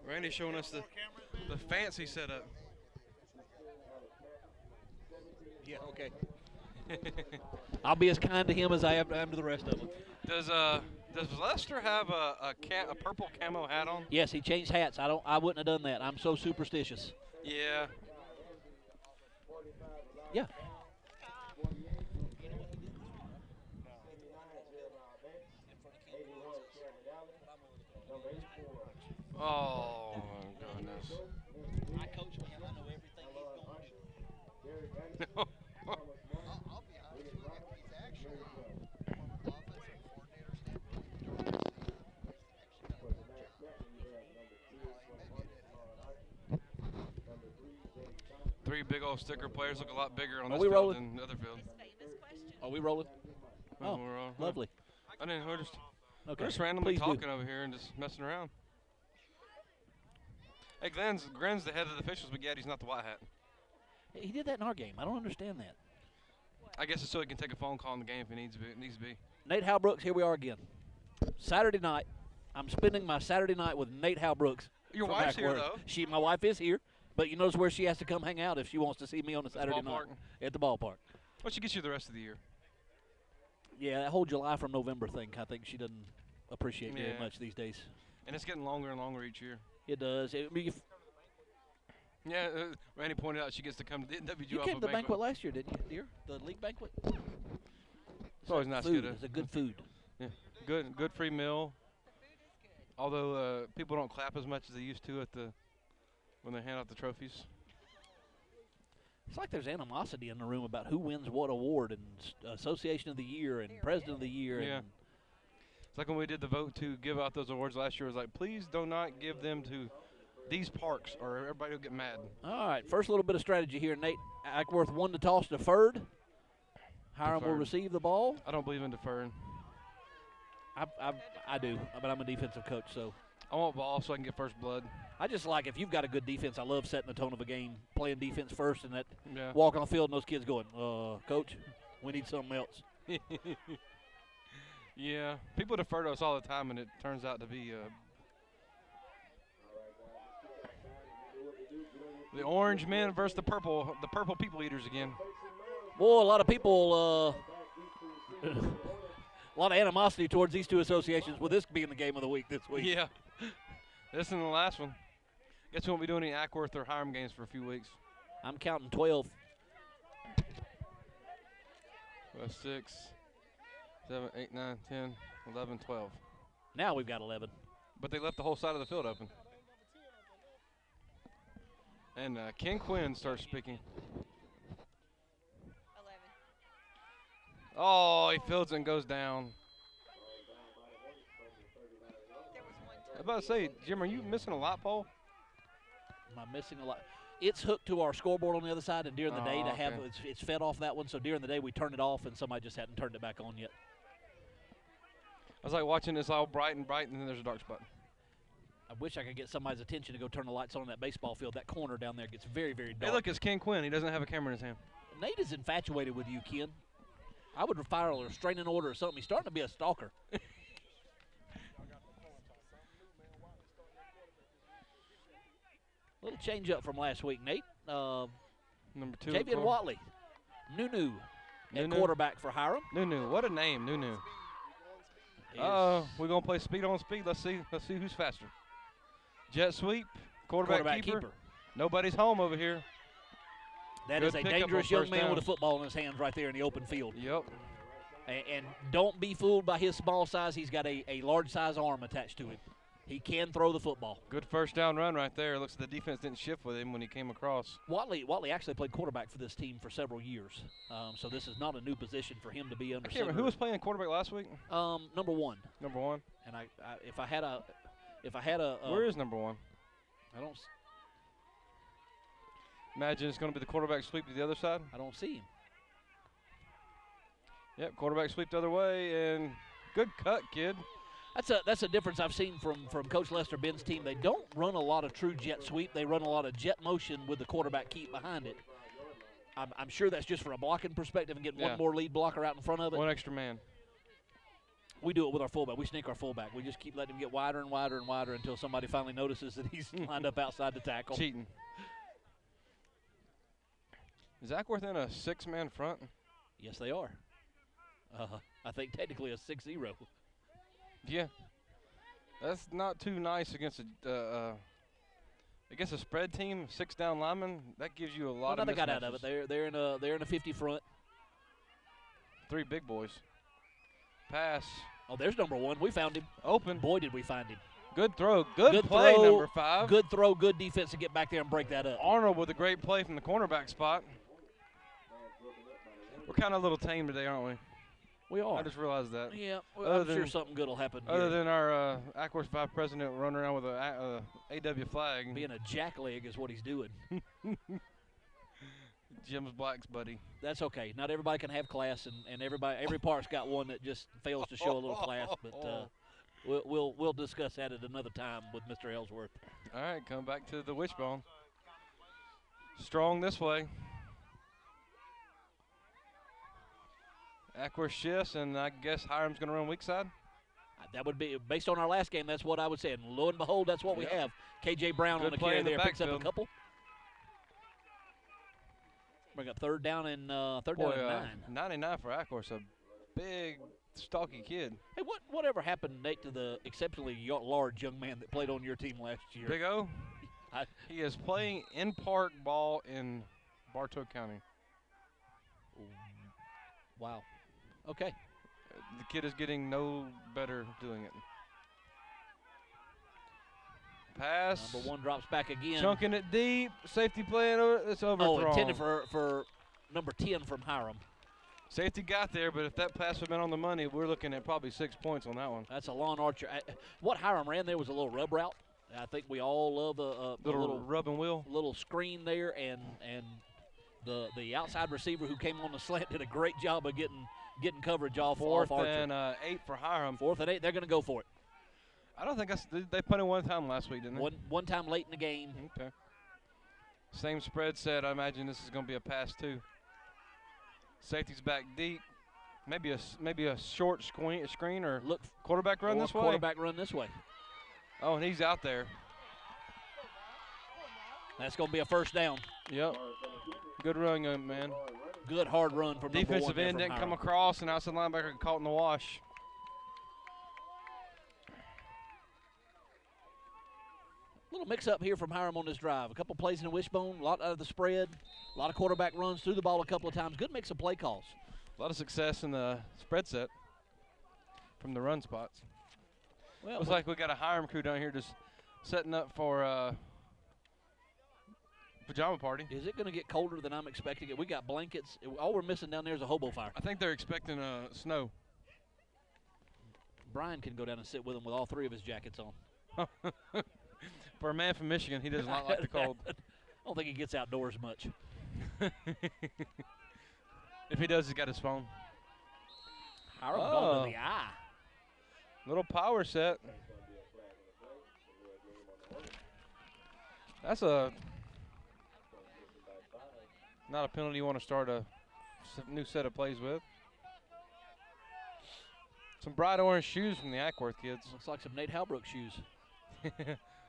Randy's showing us the fancy setup. Yeah, okay. I'll be as kind to him as I am to the rest of them. Does Lester have a purple camo hat on? Yes, he changed hats. I wouldn't have done that. I'm so superstitious. Yeah. Yeah. Oh my goodness. I coach him. I know everything he's going to do. I'll be honest with you. He's actually from an offensive coordinator standpoint. He's actually done a good job. Three big old sticker players look a lot bigger on Are this we field rolling? than the other field. Are we rolling? Oh, lovely. I didn't. Okay. We're just randomly Please talking do. over here and just messing around. Hey, Glenn's the head of the officials, but yet he's not the white hat. He did that in our game. I don't understand that. I guess it's so he can take a phone call in the game if he needs to be. Nate Halbrooks, here we are again. Saturday night. I'm spending my Saturday night with Nate Halbrooks. Your from wife's here, Acworth. though. My wife is here, but you notice where she has to come hang out if she wants to see me on a Saturday night ballpark. at the ballpark. Well, she gets you the rest of the year. Yeah, that whole July from November thing, I think she doesn't appreciate very Yeah. much these days. And it's getting longer and longer each year. It does. Yeah, Randy pointed out she gets to come to the NWG. You came to the banquet last year, didn't you, dear? The league banquet? It's always nice to food. get It's a good food. Yeah, good free meal. Although people don't clap as much as they used to when they hand out the trophies. It's like there's animosity in the room about who wins what award and Association of the Year and President of the Year. Yeah. And It's like when we did the vote to give out those awards last year. It was like, please do not give them to these parks or everybody will get mad. all right, first little bit of strategy here. Nate Acworth won the toss, deferred. Hiram will Deferred. receive the ball. I don't believe in deferring. I do, but I'm a defensive coach, so. I want ball so I can get first blood. I just like if you've got a good defense, I love setting the tone of a game, playing defense first, and that Yeah. walk on the field and those kids going, Coach, we need something else. Yeah. People defer to us all the time, and it turns out to be the orange men versus the purple people eaters again. Boy, a lot of people, a lot of animosity towards these two associations with this being the game of the week this week. Yeah. This and the last one. Guess we won't be doing any Acworth or Hiram games for a few weeks. I'm counting 12. 6, 7, 8, 9, 10, 11, 12. Now we've got 11. But they left the whole side of the field open. And Ken Quinn starts speaking. 11. Oh, he fields and goes down. There was one I was about to say, Jim, are you missing a light pole? Am I missing a lot? It's hooked to our scoreboard on the other side, and during the day Oh, to have okay. it's fed off that one. So during the day we turn it off, and somebody just hadn't turned it back on yet. I was like watching this all bright, and then there's a dark spot. I wish I could get somebody's attention to go turn the lights on in that baseball field. That corner down there gets very, very dark. Hey, look, it's Ken Quinn. He doesn't have a camera in his hand. Nate is infatuated with you, Ken. I would file a restraining order or something. He's starting to be a stalker. Little change up from last week, Nate. Number 2. Javian Watley, Nunu, at Nunu. quarterback for Hiram. Nunu. What a name, Nunu. Is- We're gonna play speed on speed. Let's see who's faster. Jet sweep, quarterback keeper. Nobody's home over here. That Good is a pickup on dangerous young first man down. with a football in his hands right there in the open field. Yep. And don't be fooled by his small size. He's got a large size arm attached to him. He can throw the football. Good first down run right there. Looks like the defense didn't shift with him when he came across. Watley actually played quarterback for this team for several years, so this is not a new position for him to be I under. can't remember who was playing quarterback last week. Number one. Number 1. And if I had a Where is number 1? I don't Imagine it's going to be the quarterback sweep to the other side. I don't see him. Yep, quarterback sweep the other way, and good cut, kid. That's a difference I've seen from Coach Lester Ben's team. They don't run a lot of true jet sweep. They run a lot of jet motion with the quarterback keep behind it. I'm sure that's just from a blocking perspective and getting Yeah. one more lead blocker out in front of it. One extra man. We do it with our fullback. We sneak our fullback. We just keep letting him get wider and wider and wider until somebody finally notices that he's lined up outside the tackle. Cheating. Is Acworth in a 6-man front? Yes, they are. I think technically a 6-0. Yeah. That's not too nice against a spread team, 6 down linemen. That gives you a lot Well, of they got out of mismatches. it. They're in a 50 front. 3 big boys. Pass. Oh, there's number 1. We found him. Open. Boy, did we find him. Good throw. Good play, throw, number 5. Good throw, good defense to get back there and break that up. Arnold with a great play from the cornerback spot. We're kind of a little tame today, aren't we? We are. I just realized that. Yeah, well, I'm sure something good will happen. Other than our Acworth 5 president running around with a AW flag. Being a jackleg is what he's doing. Jim's Black's buddy. That's okay. Not everybody can have class, and every part's got one that just fails to show a little class. But we'll discuss that at another time with Mr. Ellsworth. All right, come back to the wishbone. Strong this way. Acworth shifts, and I guess Hiram's going to run weak side. That would be, based on our last game, that's what I would say. And lo and behold, that's what we have. K.J. Brown Good on the play carry in the there, picks up a backfield. couple. Bring up third down and 9. 99 for Acworth, a big, stocky kid. Hey, whatever happened, Nate, to the exceptionally large young man that played on your team last year? Big O. He is playing in park ball in Bartow County. Wow. Okay. The kid is getting no better doing it. Pass. Number 1 drops back again. Chunking it deep. Safety playing over. It's overthrown. Oh, intended for number 10 from Hiram. Safety got there, but if that pass had been on the money, we're looking at probably 6 points on that one. That's a lawn archer. What Hiram ran there was a little rub route. I think we all love a Little rub and wheel. little screen there, and the outside receiver who came on the slant did a great job of getting coverage off Fourth Archer. and 8 for Hiram. 4th and 8, they're going to go for it. I don't think they punted one time last week, didn't they? One time late in the game. Okay. Same spread set. I imagine this is going to be a pass too. Safety's back deep. Maybe a short screen or Look, quarterback run or this way. quarterback run this way. Oh, and he's out there. That's going to be a first down. Yep. Good run, young man. Good hard run from number 1 Defensive there end from didn't come Hiram. across, and outside linebacker caught in the wash. Little mix-up here from Hiram on this drive. A couple plays in the wishbone, a lot out of the spread, a lot of quarterback runs, threw the ball a couple of times. Good mix of play calls. A lot of success in the spread set from the run spots. Well, Looks like we got a Hiram crew down here just setting up for pajama party. is it going to get colder than I'm expecting it? We got blankets. All we're missing down there is a hobo fire. I think they're expecting snow. Brian can go down and sit with him with all 3 of his jackets on. For a man from Michigan, he does not like the cold. I don't think he gets outdoors much. If he does, he's got his phone. Hiram going to the eye. Little power set. That's not a penalty you want to start a new set of plays with. Some bright orange shoes from the Acworth kids. Looks like some Nate Halbrook shoes.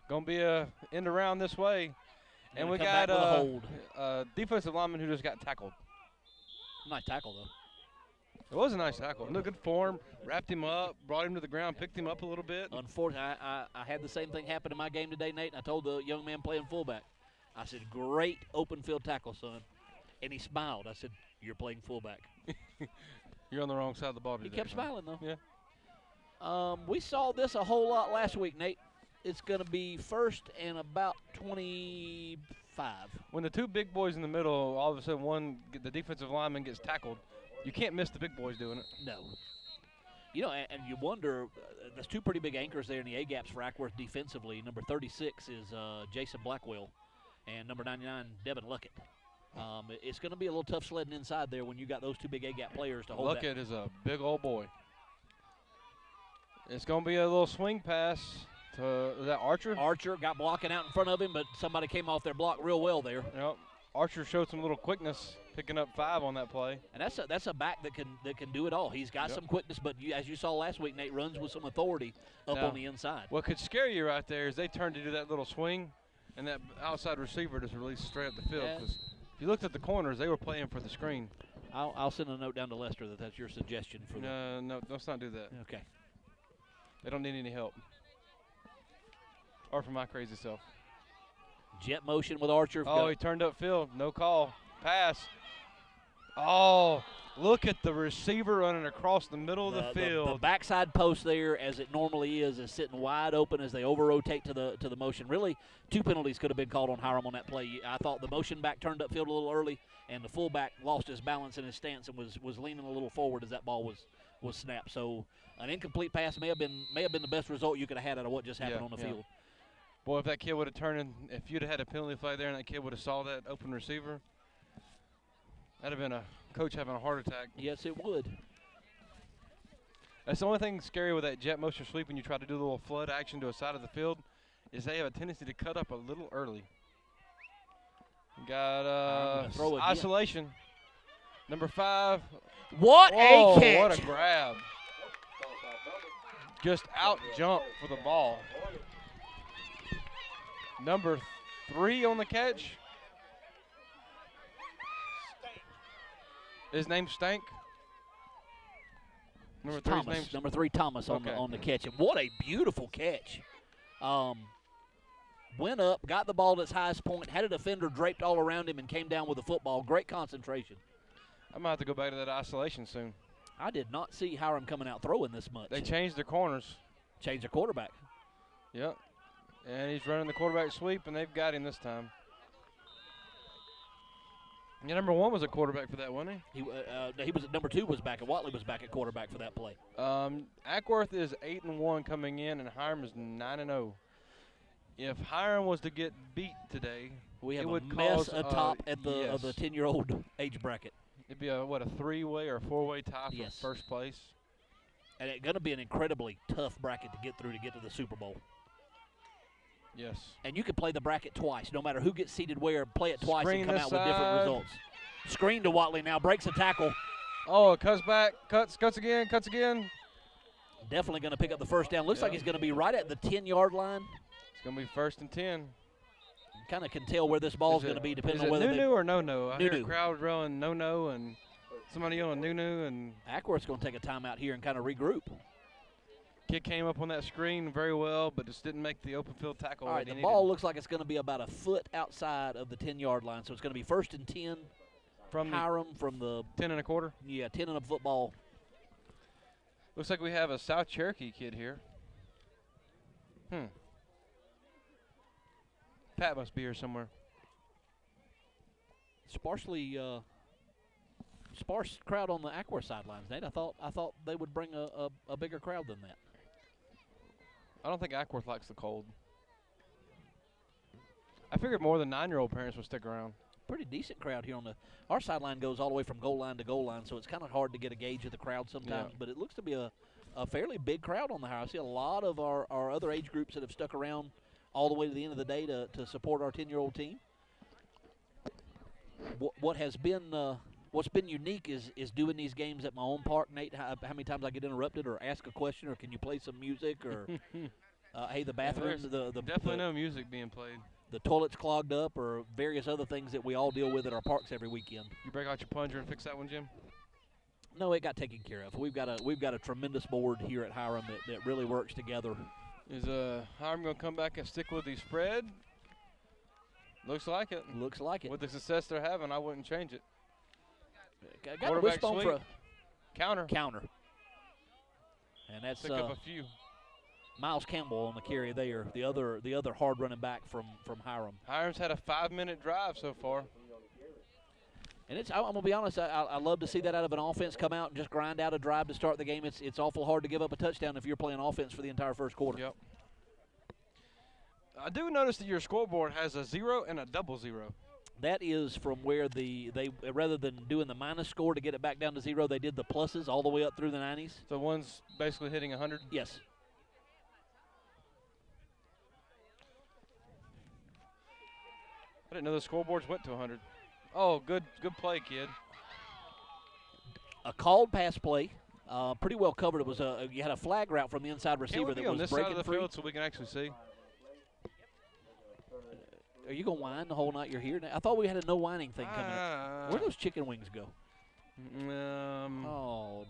Gonna be a end around this way. And we come got back with a hold. a defensive lineman who just got tackled. Nice tackle, though. It was a nice tackle. In good form, wrapped him up, brought him to the ground, picked him up a little bit. Unfortunately, I had the same thing happen in my game today, Nate, and I told the young man playing fullback. I said, great open field tackle, son. And he smiled. I said, you're playing fullback. You're on the wrong side of the ball today. He kept smiling, though. Yeah. We saw this a whole lot last week, Nate. It's going to be first and about 25. When the 2 big boys in the middle, all of a sudden the defensive lineman gets tackled, you can't miss the big boys doing it. No. You know, and you wonder, there's 2 pretty big anchors there in the A-gaps for Acworth defensively. Number 36 is Jason Blackwell, and number 99, Devin Luckett. It's going to be a little tough sledding inside there when you got those 2 big A-gap players to hold Luckett is a big old boy. It's going to be a little swing pass to is that Archer. Archer got blocking out in front of him, but somebody came off their block real well there. Yep. Archer showed some little quickness. picking up 5 on that play. And that's a back that can do it all. He's got some quickness, but as you saw last week, Nate runs with some authority up on the inside. What could scare you right there is they turned to do that little swing, and that outside receiver just released straight up the field. Because if you looked at the corners, they were playing for the screen. I'll send a note down to Lester that's your suggestion for No, let's not do that. Okay. They don't need any help. Or for my crazy self. Jet motion with Archer. Oh, he turned upfield. No call. Pass. Oh, look at the receiver running across the middle of the field. The backside post there, as it normally is sitting wide open as they over-rotate to the motion. Really, 2 penalties could have been called on Hiram on that play. I thought the motion back turned upfield a little early, and the fullback lost his balance in his stance and was leaning a little forward as that ball was snapped. So an incomplete pass may have been the best result you could have had out of what just happened on the field. Boy, if that kid would have turned in, if you'd have had a penalty flag there and that kid would have saw that open receiver, that'd have been a coach having a heart attack. Yes, it would. That's the only thing scary with that jet motion sweep when you try to do a little flood action to a side of the field is they have a tendency to cut up a little early. Got isolation. Number 5. What a catch. What a grab. Just out jump for the ball. Number 3 on the catch. His name's Stank. Number 3's name's Number 3, Thomas on the catch. And what a beautiful catch. Went up, got the ball at its highest point, had a defender draped all around him, and came down with the football. Great concentration. I might have to go back to that isolation soon. I did not see Hiram coming out throwing this much. They changed their corners. Changed their quarterback. Yep. And he's running the quarterback sweep, and they've got him this time. Yeah, number 1 was a quarterback for that, wasn't he? He was number 2 was back, and Watley was back at quarterback for that play. Acworth is 8-1 coming in, and Hiram is 9-0. If Hiram was to get beat today, we have it a would mess cause atop of the 10-year-old age bracket. It'd be a 3-way or 4-way tie for first place. And it's going to be an incredibly tough bracket to get through to get to the Super Bowl. Yes. And you can play the bracket twice. No matter who gets seated where, play it twice Screen and come out with side. different results. Screen to Watley now. Breaks a tackle. Oh, it cuts back. Cuts again. Definitely going to pick up the first down. Looks like he's going to be right at the 10-yard line. It's going to be 1st and 10. Kind of can tell where this ball is going to be depending on whether they – or no-no? I hear no-no. a crowd yelling no-no and somebody yelling no-no. And Acworth's going to take a timeout here and kind of regroup. Kid came up on that screen very well, but just didn't make the open field tackle. All right, the ball looks like it's going to be about a foot outside of the 10-yard line, so it's going to be 1st and 10 from Hiram from the 10 1/4. Yeah, 10 and a football. Looks like we have a South Cherokee kid here. Pat must be here somewhere. Sparse crowd on the Acworth sidelines, Nate. I thought they would bring a bigger crowd than that. I don't think Acworth likes the cold. I figured more than 9-year-old parents would stick around. Pretty decent crowd here on our sideline goes all the way from goal line to goal line, so it's kind of hard to get a gauge of the crowd sometimes. But it looks to be a fairly big crowd on the house. I see a lot of our other age groups that have stuck around all the way to the end of the day to support our 10-year-old team. What's been unique is doing these games at my own park, Nate. How many times I get interrupted or ask a question or can you play some music or hey, the bathrooms, definitely no music being played. The toilet's clogged up or various other things that we all deal with at our parks every weekend. You break out your plunger and fix that one, Jim? No, it got taken care of. We've got a tremendous board here at Hiram that really works together. Is Hiram going to come back and stick with the spread? Looks like it. Looks like it. With the success they're having, I wouldn't change it. Got a wishbone for a counter. And that's pick up a few. Miles Campbell on the carry there, the other hard running back from Hiram. Hiram's had a 5-minute drive so far. And I'm gonna be honest, I love to see that out of an offense, come out and just grind out a drive to start the game. It's awful hard to give up a touchdown if you're playing offense for the entire first quarter. Yep. I do notice that your scoreboard has a 0 and a 00. That is from where they rather than doing the minus score to get it back down to 0, they did the pluses all the way up through the 90s. So one's basically hitting 100? Yes. I didn't know the scoreboards went to 100. Oh, good play, kid. A called pass play. Pretty well covered. It was you had a flag route from the inside Can't receiver we that be on was this side breaking of the free. field so we can actually see? Are you gonna whine the whole night you're here? I thought we had a no whining thing coming up. Where'd those chicken wings go? Oh,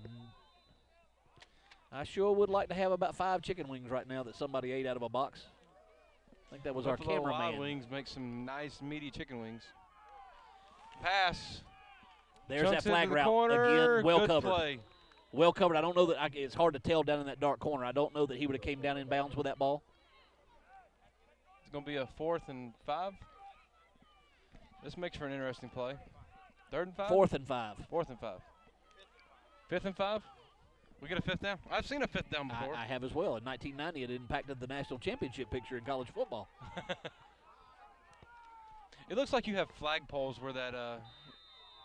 I sure would like to have about 5 chicken wings right now that somebody ate out of a box. I think that was our Buffalo Wild cameraman. Wings make some nice meaty chicken wings. Pass. There's Chunks that flag into the route corner. again. Well Good covered. Play. Well covered. I don't know that it's hard to tell down in that dark corner. I don't know that he would have came down in bounds with that ball. It's going to be a 4th and 5. This makes for an interesting play. 3rd and 5? 4th and 5. 4th and 5. 5th and 5? We get a 5th down? I've seen a 5th down before. I have as well. In 1990, it impacted the national championship picture in college football. It looks like you have flagpoles where that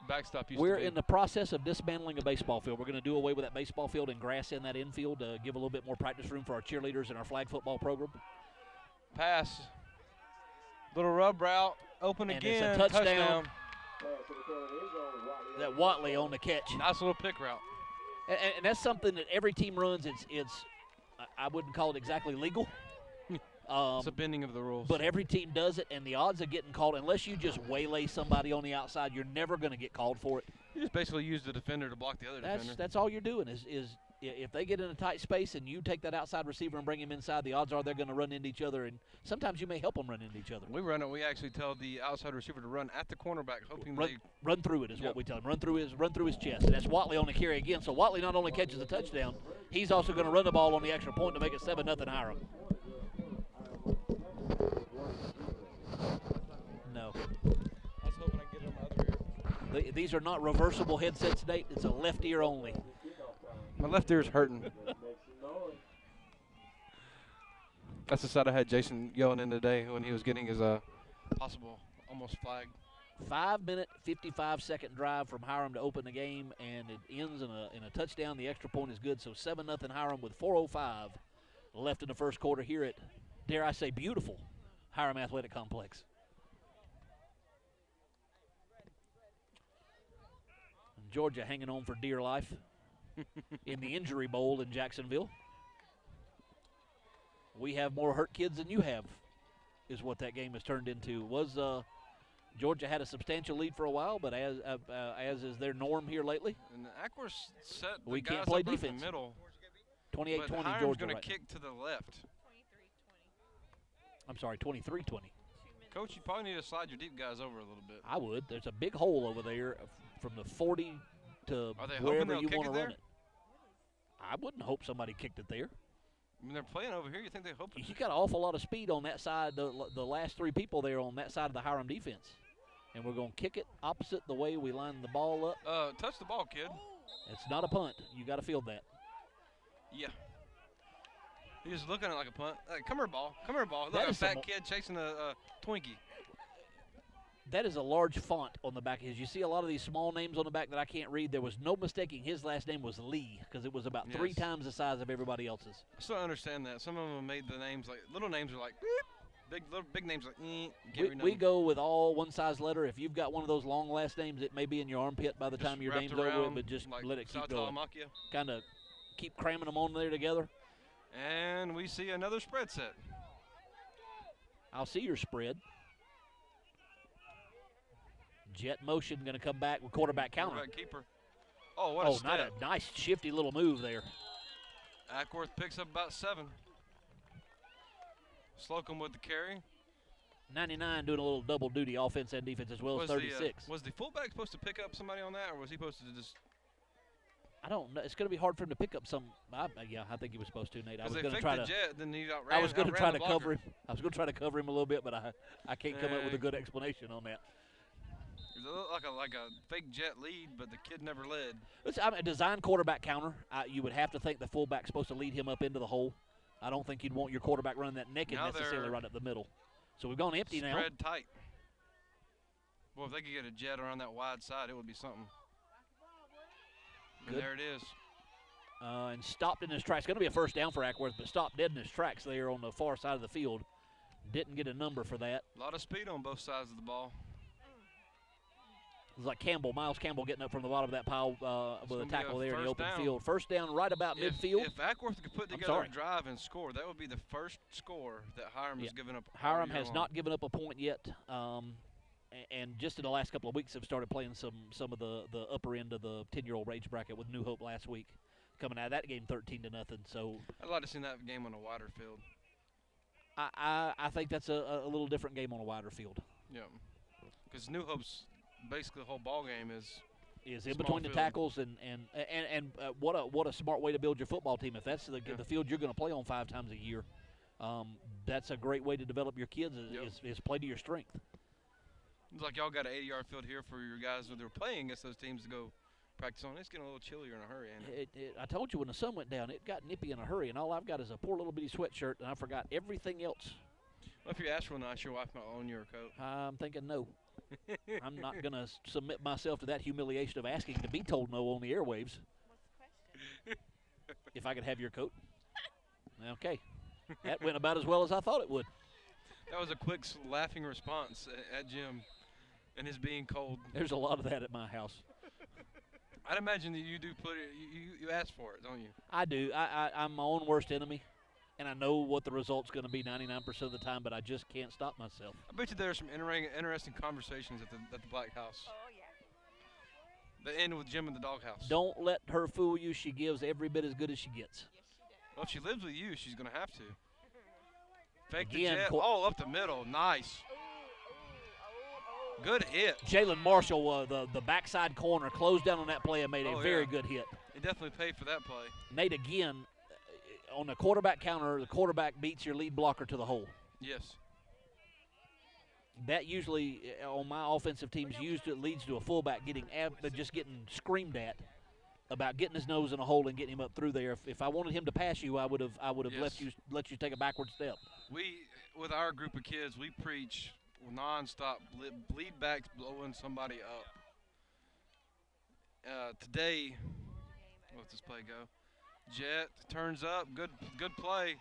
backstop used We're to be. in the process of dismantling a baseball field. We're going to do away with that baseball field and grass in that infield to give a little bit more practice room for our cheerleaders and our flag football program. Pass. Little rub route. Open And again. it's a touchdown. That Watley on the catch. Nice little pick route. And that's something that every team runs. It's I wouldn't call it exactly legal. It's a bending of the rules. But every team does it, and the odds of getting called, unless you just waylay somebody on the outside, you're never going to get called for it. You just basically use the defender to block the other defender. That's all you're doing is if they get in a tight space and you take that outside receiver and bring him inside, the odds are they're going to run into each other, and sometimes you may help them run into each other. We actually tell the outside receiver to run at the cornerback, hoping Run through it is what we tell him. Run through his chest. And that's Watley on the carry again. So Watley not only catches a touchdown, he's also going to run the ball on the extra point to make it 7-0 Hiram. No. I was hoping I could get it on my other ear. These are not reversible headsets, Nate. It's a left ear only. My left ear's hurting. That's the side I had Jason yelling in today when he was getting his possible almost flag. 5-minute, 55-second drive from Hiram to open the game, and it ends in a touchdown. The extra point is good, so 7-0 Hiram with 4:05 left in the first quarter here at, dare I say, beautiful Hiram Athletic Complex. And Georgia hanging on for dear life in the Injury Bowl in Jacksonville. We have more hurt kids than you have, is what that game has turned into. Georgia had a substantial lead for a while, but as is their norm here lately, And Acworth set the We guys can't play up in defense. the middle. 28-20 But Hiram's Georgia going right to kick to the left. 23-20. I'm sorry, 23-20. Coach, you probably need to slide your deep guys over a little bit. I would. There's a big hole over there from the 40 to Are they hoping wherever they'll you kick want it to run there? it. I wouldn't hope somebody kicked it there. I mean, they're playing over here. You think they hope? You got an awful lot of speed on that side. The last 3 people there on that side of the Hiram defense. And we're going to kick it opposite the way we line the ball up. Touch the ball, kid. It's not a punt. You got to field that. Yeah. He's just looking at it like a punt. Come here, ball. Come here, ball. Look, That a is fat some- kid chasing a Twinkie. That is a large font on the back. As you see a lot of these small names on the back that I can't read, there was no mistaking his last name was Lee because it was about 3 Yes. times the size of everybody else's. I still don't understand that. Some of them made the names like little names are like beep. Big names like Gary. We go with all one size letter. If you've got one of those long last names, it may be in your armpit by the time your name's over, but just like let it keep Sao going. Talamacchia. Kind of keep cramming them on there together. And we see another spread set. I'll see your spread. Jet motion going to come back with quarterback counter. Quarterback keeper. Oh, what a Oh, step. not a nice shifty little move there. Acworth picks up about 7. Slocum with the carry. 99 doing a little double duty, offense and defense, as well as 36. Was the fullback supposed to pick up somebody on that, or was he supposed to just? I don't know. It's going to be hard for him to pick up some. Yeah, I think he was supposed to, Nate. I was Because they going to faked try the to. jet, then he outran. I was going to outran try the to cover blocker. him. I was going to try to cover him a little bit, but I can't come up with a good explanation on that. It looked like a fake jet lead, but the kid never led. It's a design quarterback counter. You would have to think the fullback's supposed to lead him up into the hole. I don't think you'd want your quarterback running that naked Now necessarily they're right up the middle. So we've gone empty now. Spread tight. Well, if they could get a jet around that wide side, it would be something. And Good. there it is. And stopped in his tracks. Going to be a first down for Acworth, but stopped dead in his tracks there on the far side of the field. Didn't get a number for that. A lot of speed on both sides of the ball. was like Miles Campbell getting up from the bottom of that pile with a gonna be tackle a there in the first open down. field. First down right about midfield. If Acworth could put together a drive and score, that would be the first score that Hiram has given up. Hiram has not given up a point yet, and just in the last couple of weeks have started playing some of the upper end of the 10-year-old age bracket with New Hope last week, coming out of that game 13-0. So I'd like to see that game on a wider field. I think that's a little different game on a wider field. Yeah, because New Hope's basically the whole ball game is in between the tackles and what a smart way to build your football team. If that's the field you're going to play on 5 times a year, that's a great way to develop your kids. Is play to your strength. It's like y'all got an 80-yard field here for your guys when they're playing against those teams to go practice on. It's getting a little chillier in a hurry, ain't it? I told you when the sun went down, it got nippy in a hurry, and all I've got is a poor little bitty sweatshirt, and I forgot everything else. Well, if you ask for a nice, your wife might loan you a coat. I'm thinking no. I'm not going to submit myself to that humiliation of asking to be told no on the airwaves. What's the question? If I could have your coat. Okay. That went about as well as I thought it would. That was a quick laughing response at Jim and his being cold. There's a lot of that at my house. I'd imagine that you do put it, you ask for it, don't you? I do. I'm my own worst enemy, and I know what the result's going to be 99% of the time, but I just can't stop myself. I bet you there's some interesting conversations at the Black House. Oh, yeah. They end with Jim in the doghouse. Don't let her fool you. She gives every bit as good as she gets. Yes, she does. Well, if she lives with you, she's going to have to. Fake Again, the jet. Oh, up the middle. Nice. Oh. Good hit. Jalen Marshall, the backside corner, closed down on that play and made a very good hit. He definitely paid for that play. Nate, again, on the quarterback counter, the quarterback beats your lead blocker to the hole. Yes. That usually, on my offensive teams, leads to a fullback getting screamed at about getting his nose in a hole and getting him up through there. If I wanted him to pass you, I would have let you take a backward step. With our group of kids, we preach nonstop, lead backs blowing somebody up. Today, let's this play go? Jet turns up, good play.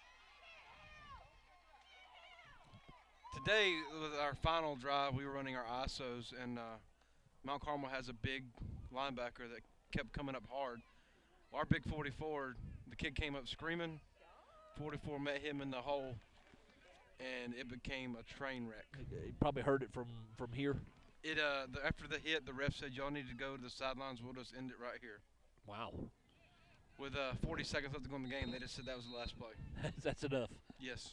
Today, with our final drive, we were running our ISOs, and Mount Carmel has a big linebacker that kept coming up hard. Our big 44, the kid came up screaming. 44 met him in the hole, and it became a train wreck. You probably heard it from here. After the hit, the ref said, y'all need to go to the sidelines. We'll just end it right here. Wow. With 40 seconds left to go in the game, they just said that was the last play. That's enough. Yes.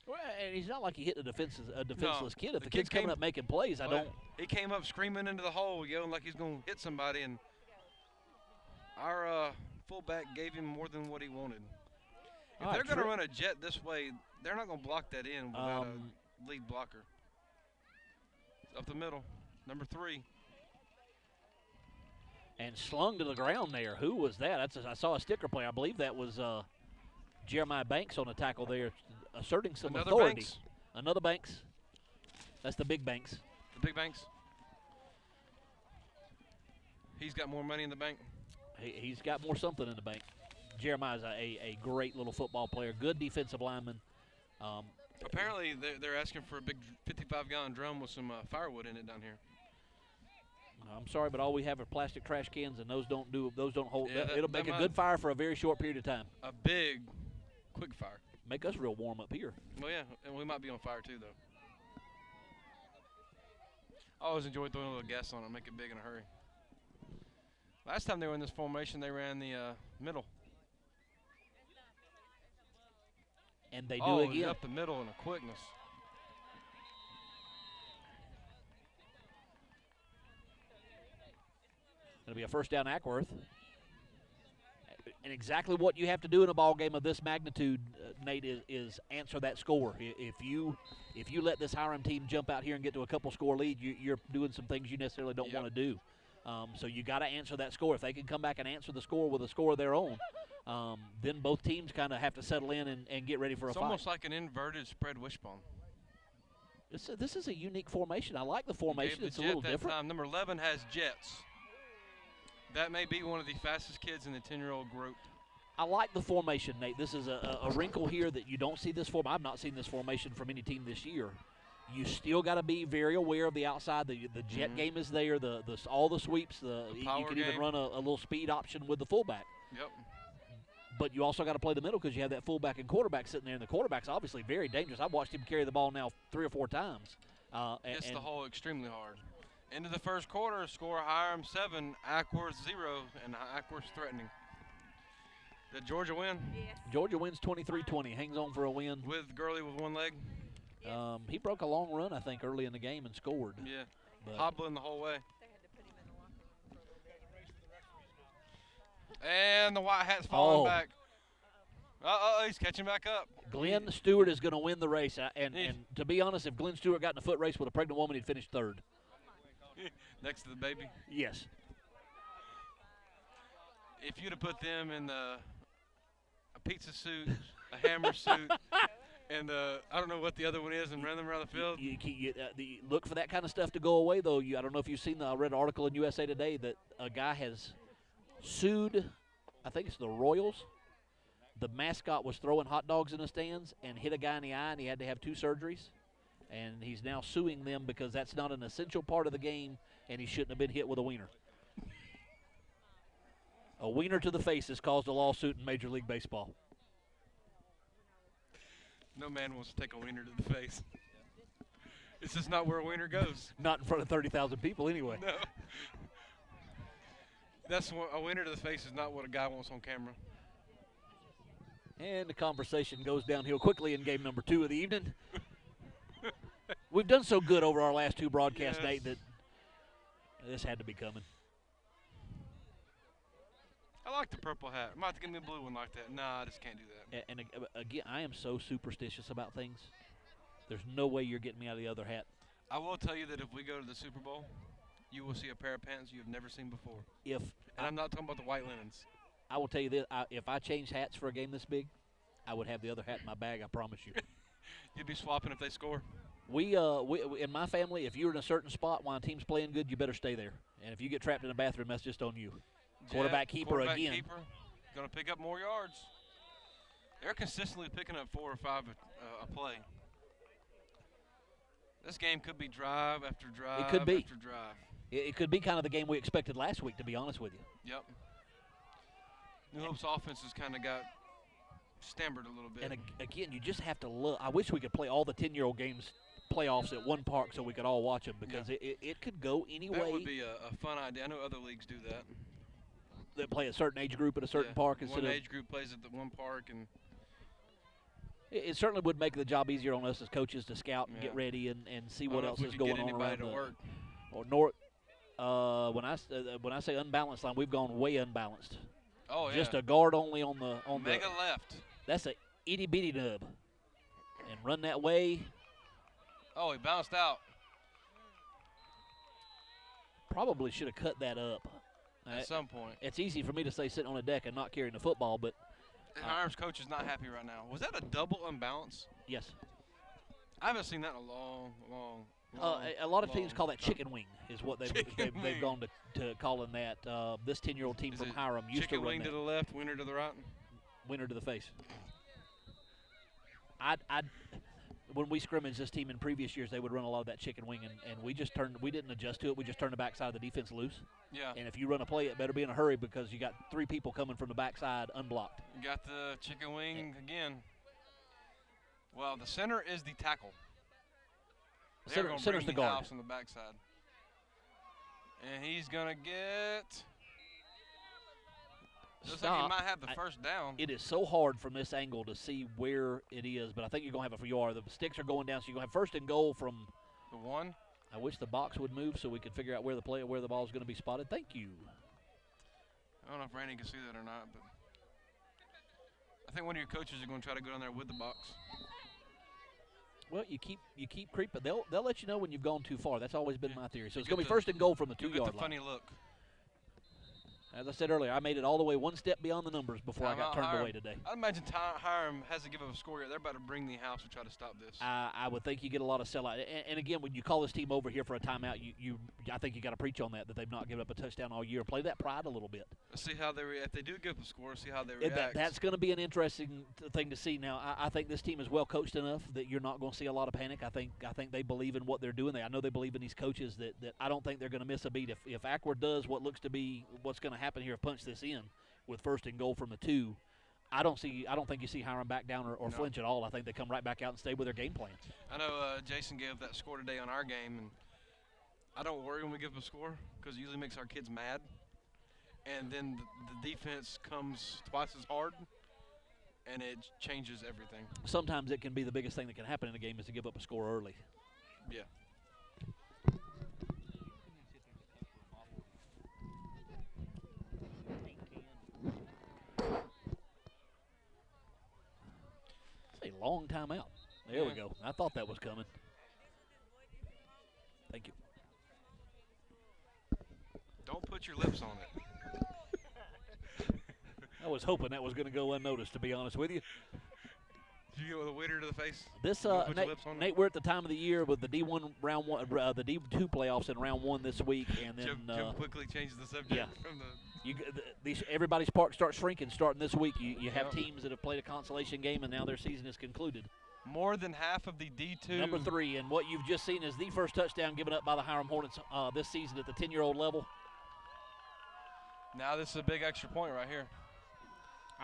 Well, and he's not like he hit a defenseless kid. If the kid kid's coming up making plays, I don't. He came up screaming into the hole, yelling like he's going to hit somebody, and our fullback gave him more than what he wanted. If they're going to run a jet this way, they're not going to block that in without a lead blocker. Up the middle, number 3. And slung to the ground there. Who was that? I saw a sticker play. I believe that was Jeremiah Banks on a tackle there, asserting some authority. Banks. Another Banks. That's the big Banks. The big Banks. He's got more money in the bank. He's got more something in the bank. Jeremiah's a great little football player, good defensive lineman. Apparently, they're asking for a big 55-gallon drum with some firewood in it down here. I'm sorry, but all we have are plastic trash cans, and those don't hold. Yeah, it'll make a good fire for a very short period of time. A big, quick fire. Make us real warm up here. Well, yeah, and we might be on fire too, though. I always enjoy throwing a little gas on it, make it big in a hurry. Last time they were in this formation, they ran the middle. And they do again. Up the middle in a quickness. It'll be a first down, Acworth. And exactly what you have to do in a ball game of this magnitude, Nate, is answer that score. If you let this Hiram team jump out here and get to a couple score lead, you're doing some things you necessarily don't want to do. So you got to answer that score. If they can come back and answer the score with a score of their own, then both teams kind of have to settle in and get ready for a fight. It's almost like an inverted spread wishbone. This is a unique formation. I like the formation. It's a little different. Time. Number 11 has Jets. That may be one of the fastest kids in the 10-year-old group. I like the formation, Nate. This is a wrinkle here that you don't see this form. I've not seen this formation from any team this year. You still got to be very aware of the outside. The jet game is there. All the sweeps. You power can even game. run a little speed option with the fullback. Yep. But you also got to play the middle because you have that fullback and quarterback sitting there, and the quarterback's obviously very dangerous. I've watched him carry the ball now 3 or 4 times. It's the hole extremely hard. Into the first quarter, score Hiram 7, Acworth 0, and Acworth threatening. Did Georgia win? Yes. Georgia wins 23-20, hangs on for a win. With Gurley with one leg? Yes. He broke a long run, I think, early in the game and scored. Yeah. But Hobbling the whole way. They had to put him in the locker room. And the white hat's falling Oh. back. Uh-oh, he's catching back up. Glenn Stewart is going to win the race. And to be honest, if Glenn Stewart got in a foot race with a pregnant woman, he'd finish 3rd. Next to the baby. Yes. If you'd have put them in a pizza suit, a hammer suit, and I don't know what the other one is, and ran them around the field. You look for that kind of stuff to go away, though. I don't know if you've seen I read an article in USA Today that a guy has sued, I think it's the Royals. The mascot was throwing hot dogs in the stands and hit a guy in the eye, and he had to have 2 surgeries. And he's now suing them because that's not an essential part of the game, and he shouldn't have been hit with a wiener. A wiener to the face has caused a lawsuit in Major League Baseball. No man wants to take a wiener to the face. It's just not where a wiener goes. Not in front of 30,000 people anyway. No. A wiener to the face is not what a guy wants on camera. And the conversation goes downhill quickly in game number 2 of the evening. We've done so good over our last 2 broadcasts, Yes. Nate, that this had to be coming. I like the purple hat. I'm about to give me a blue one like that. Nah, I just can't do that. And again, I am so superstitious about things. There's no way you're getting me out of the other hat. I will tell you that if we go to the Super Bowl, you will see a pair of pants you have never seen before. If And I'm not talking about the white linens. I will tell you this, if I changed hats for a game this big, I would have the other hat in my bag, I promise you. You'd be swapping if they score. We in my family, if you're in a certain spot while a team's playing good, you better stay there. And if you get trapped in the bathroom, that's just on you. Quarterback keeper again. Keeper, going to pick up more yards. They're consistently picking up 4 or 5 a play. This game could be drive after drive It could be. after drive. It could be kind of the game we expected last week, to be honest with you. Yep. New Hope's offense has kind of got stammered a little bit. And again, you just have to look. I wish we could play all the 10-year-old games, playoffs at one park so we could all watch them because it could go any way. That would be a fun idea. I know other leagues do that. That play a certain age group at a certain Yeah, park instead one of. age group plays at the one park, and It certainly would make the job easier on us as coaches to scout and get Yeah. ready and see I don't what know else if we is could going get on anybody around to the work. or North. When I say unbalanced line, we've gone way unbalanced. Oh yeah, Just a guard only on the mega left. That's a itty bitty nub, and run that way. Oh, he bounced out. Probably should have cut that up. At some point. It's easy for me to say sitting on a deck and not carrying the football, but And Hiram's coach is not happy right now. Was that a double unbalance? yes. I haven't seen that in a long. A lot of teams long call that time. chicken wing, is what they've Chicken gone to calling that. This 10-year-old team Is from it Hiram used to chicken run wing that. to the left, winner to the right. Winner to the face. When we scrimmaged this team in previous years, they would run a lot of that chicken wing, and we didn't adjust to it. We just turned the backside of the defense loose. Yeah. And if you run a play, it better be in a hurry because you got 3 people coming from the backside unblocked. You got the chicken wing again. Well, the center is the tackle. They're going to Center's bring the the guard. house on the backside. And he's going to get. Looks like he Stop. might have the first down. It is so hard from this angle to see where it is, but I think you're going to have it for you are. The sticks are going down, so you're going to have 1st and goal from. The 1. I wish the box would move so we could figure out where the ball is going to be spotted. Thank you. I don't know if Randy can see that or not, but I think one of your coaches is going to try to go down there with the box. Well, you keep creeping. They'll let you know when you've gone too far. That's always been my theory. So You it's going to get be 1st and goal from the You get 2-yard the line. funny look. As I said earlier, I made it all the way one step beyond the numbers before I got Timeout, turned Hiram. away today. I imagine Hiram has to give up a score here. They're about to bring the house to try to stop this. I would think you get a lot of sellout. And again, when you call this team over here for a timeout, I think you got to preach on that they've not given up a touchdown all year. Play that pride a little bit. Let's see how they react. If they do give up a score, see how they react. That's going to be an interesting thing to see. Now, I think this team is well coached enough that you're not going to see a lot of panic. I think they believe in what they're doing. I know they believe in these coaches that I don't think they're going to miss a beat. If Acworth does what looks to be what's going to happen here, punch this in with 1st and goal from the 2, I don't think you see Hiram back down or No. flinch at all. I think they come right back out and stay with their game plan. I know Jason gave that score today on our game, and I don't worry when we give up a score because it usually makes our kids mad. And then the defense comes twice as hard, and it changes everything. Sometimes it can be the biggest thing that can happen in a game is to give up a score early. Yeah. It's a long time out. There we Yeah. go. I thought that was coming. Thank you. Don't put your lips on it. I was hoping that was going to go unnoticed, to be honest with you. Did you get with a waiter to the face? This Don't put your lips on it? Nate, we're at the time of the year with the D1 round one, the D2 playoffs in round 1 this week, and then Jim quickly changes the subject yeah. from the. Everybody's park starts shrinking starting this week. You have Yep. teams that have played a consolation game, and now their season is concluded. More than half of the D2. Number 3, and what you've just seen is the first touchdown given up by the Hiram Hornets this season at the 10-year-old level. Now this is a big extra point right here.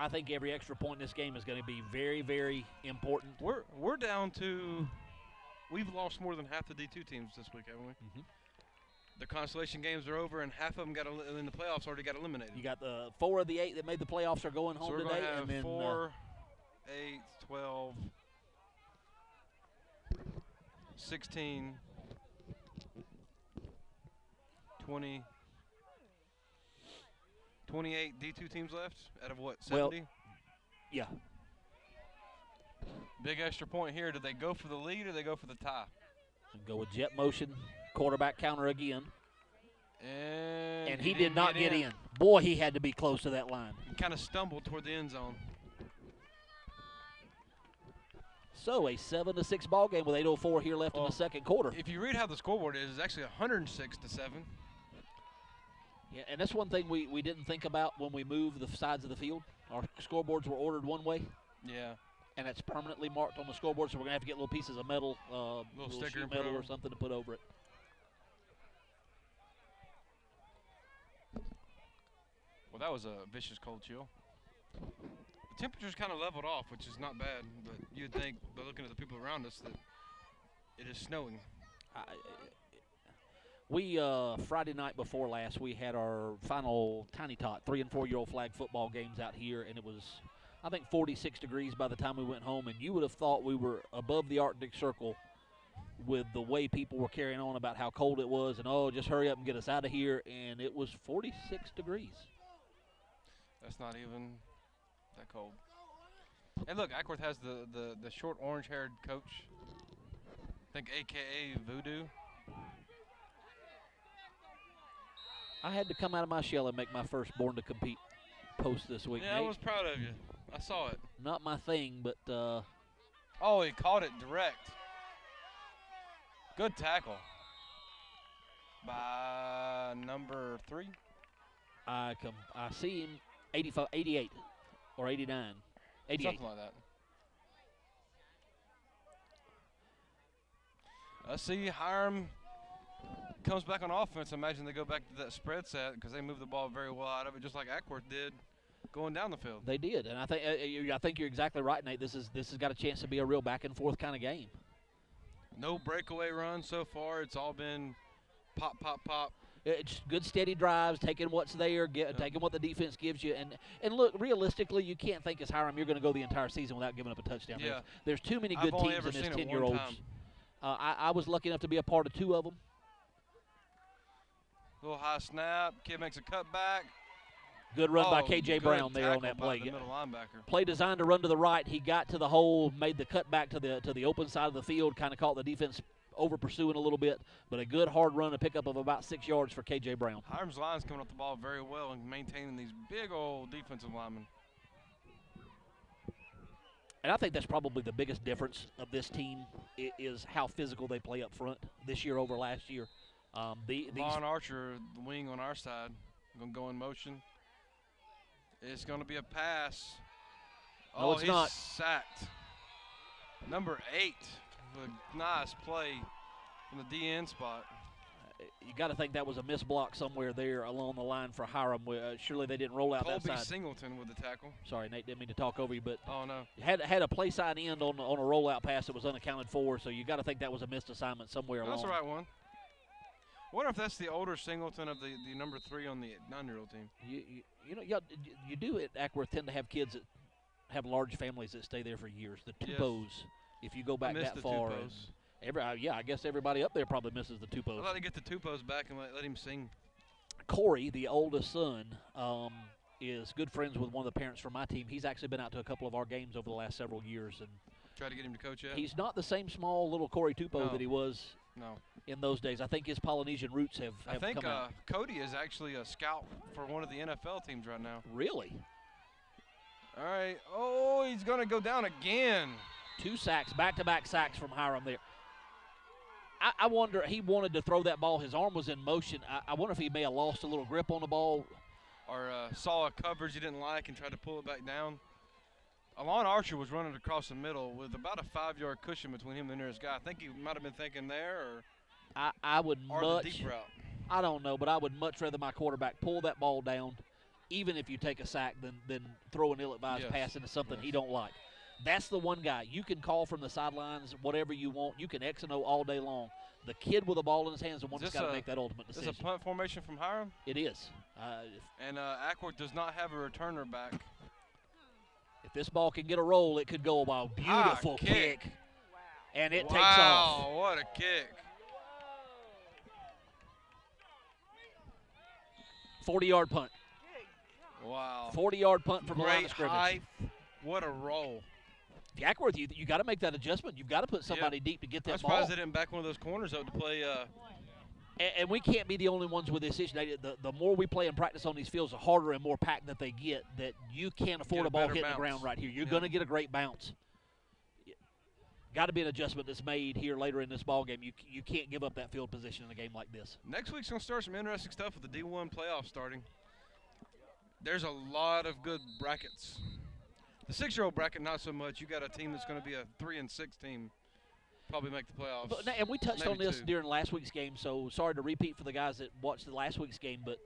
I think every extra point in this game is going to be very, very important. We're down to. We've lost more than half the D2 teams this week, haven't we? Mhm. The consolation games are over, and half of them in the playoffs already got eliminated. You got the 4 of the 8 that made the playoffs are going so home we're today, going to have and then 4, 8, 12, 16, 20, 28 D2 teams left out of what, 70? yeah, Big extra point here. Do they go for the lead or do they go for the tie? and go with jet motion, quarterback counter again, And he did didn't not get in. Boy, he had to be close to that line. He kind of stumbled toward the end zone. So a 7-6 ball game with 8:04 here left in the second quarter. If you read how the scoreboard is, it's actually 106-7. Yeah, and that's one thing we didn't think about when we moved the sides of the field. Our scoreboards were ordered one way, Yeah. and it's permanently marked on the scoreboard, so we're going to have to get little pieces of metal, little sticker sheet and put metal over. or something to put over it. Well, that was a vicious cold chill. The temperature's kind of leveled off, which is not bad, but you'd think, by looking at the people around us, that it is snowing. We Friday night before last, we had our final Tiny Tot 3- and 4-year-old flag football games out here, and it was, I think, 46 degrees by the time we went home, and you would have thought we were above the Arctic Circle with the way people were carrying on about how cold it was, and oh, just hurry up and get us out of here, and it was 46 degrees. That's not even that cold. And look, Acworth has the short orange-haired coach, I think AKA Voodoo. I had to come out of my shell and make my first Born to Compete post this week, Yeah, I Nate. was proud of you. I saw it. Not my thing, but Oh, he caught it direct. Good tackle by number 3. I see him 85, 88 or 89. 88. Something like that. Let's see Hiram comes back on offense. Imagine they go back to that spread set because they moved the ball very well out of it, just like Acworth did going down the field. They did, and I think you're exactly right, Nate. This has got a chance to be a real back and forth kind of game. No breakaway runs so far. It's all been pop, pop, pop. It's good steady drives, taking what's there, taking what the defense gives you, and look, realistically, you can't think as Hiram you're going to go the entire season without giving up a touchdown. Yeah. There's too many I've good only teams ever in this seen it one 10-year-olds. time. I was lucky enough to be a part of 2 of them. Little high snap. Kid makes a cutback. Good run by Oh, K.J. good Brown there on tackle that by play. the middle linebacker. Play designed to run to the right. He got to the hole, made the cut back to the open side of the field, kind of caught the defense over pursuing a little bit, but a good hard run, a pickup of about 6 yards for K.J. Brown. Hiram's line's coming off the ball very well and maintaining these big old defensive linemen. And I think that's probably the biggest difference of this team is how physical they play up front this year over last year. Vaughn Archer, the wing on our side, going to go in motion. It's going to be a pass. No, it's he's not. Sacked. Number 8 with a nice play from the DN spot. You got to think that was a missed block somewhere there along the line for Hiram. Surely they didn't roll out Colby that side. Singleton with the tackle. Sorry, Nate, didn't mean to talk over you, but Oh, no. had a play side end on a rollout pass that was unaccounted for, so you got to think that was a missed assignment somewhere along. That's the right one. I wonder if that's the older Singleton of the number 3 on the 9-year-old team. You do at Acworth tend to have kids that have large families that stay there for years. The Tupos, if you go back miss that the far. Tupos. I guess everybody up there probably misses the Tupos. I'd like to get the Tupos back and let him sing. Corey, the oldest son, is good friends with one of the parents from my team. He's actually been out to a couple of our games over the last several years, and Try to get him to coach yet? he's not the same small little Corey Tupo No. that he was No. in those days. I think his Polynesian roots have I think come out. Cody is actually a scout for one of the NFL teams right now. Really? All right. Oh, he's going to go down again. 2 sacks, back-to-back sacks from Hiram there. I wonder, he wanted to throw that ball. His arm was in motion. I wonder if he may have lost a little grip on the ball. Or saw a coverage he didn't like and tried to pull it back down. Alon Archer was running across the middle with about a 5-yard cushion between him and the nearest guy. I think he might have been thinking there I would or much, the deep route. I don't know, but I would much rather my quarterback pull that ball down, even if you take a sack, than throw an ill-advised Yes. pass into something Yes. he don't like. That's the one guy. You can call from the sidelines whatever you want. You can X and O all day long. The kid with the ball in his hands is the one that's got to make that ultimate This decision. is a punt formation from Hiram. It is. And Acworth does not have a returner back. If this ball can get a roll, it could go a while. Beautiful kick. kick. And it Wow, takes off. what a kick. 40-yard punt. Wow. 40-yard punt from the line Great of scrimmage. height. What a roll. The Acworth, you got to make that adjustment. You've got to put somebody deep to get I'm that ball. surprised they didn't back one of those corners up to play. And we can't be the only ones with this issue. The more we play and practice on these fields, the harder and more packed that they get, that you can't afford Get a a ball better hitting bounce. the ground right here. You're Yeah. going to get a great bounce. Got to be an adjustment that's made here later in this ball game. You can't give up that field position in a game like this. Next week's going to start some interesting stuff with the D1 playoffs starting. There's a lot of good brackets. The 6-year-old bracket, not so much. You got a team that's going to be a 3-6 team, probably make the playoffs. And we touched on Maybe this 2. during last week's game, so sorry to repeat for the guys that watched the last week's game, but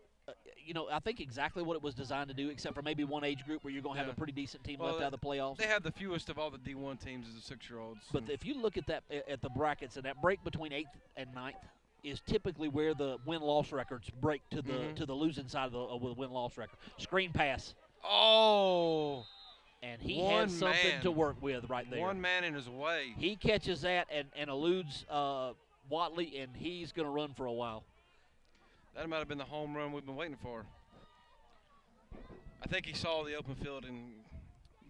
I think exactly what it was designed to do, except for maybe one age group where you're going to have a pretty decent team left out of the playoffs. They have the fewest of all the D1 teams as the 6-year-olds. But if you look at that at the brackets, and that break between 8th and 9th is typically where the win-loss records break to the losing side of the win-loss record. Screen pass. Oh. And he One had something man. to work with right there. One man in his way. He catches that and eludes Watley, and he's going to run for a while. That might have been the home run we've been waiting for. I think he saw the open field and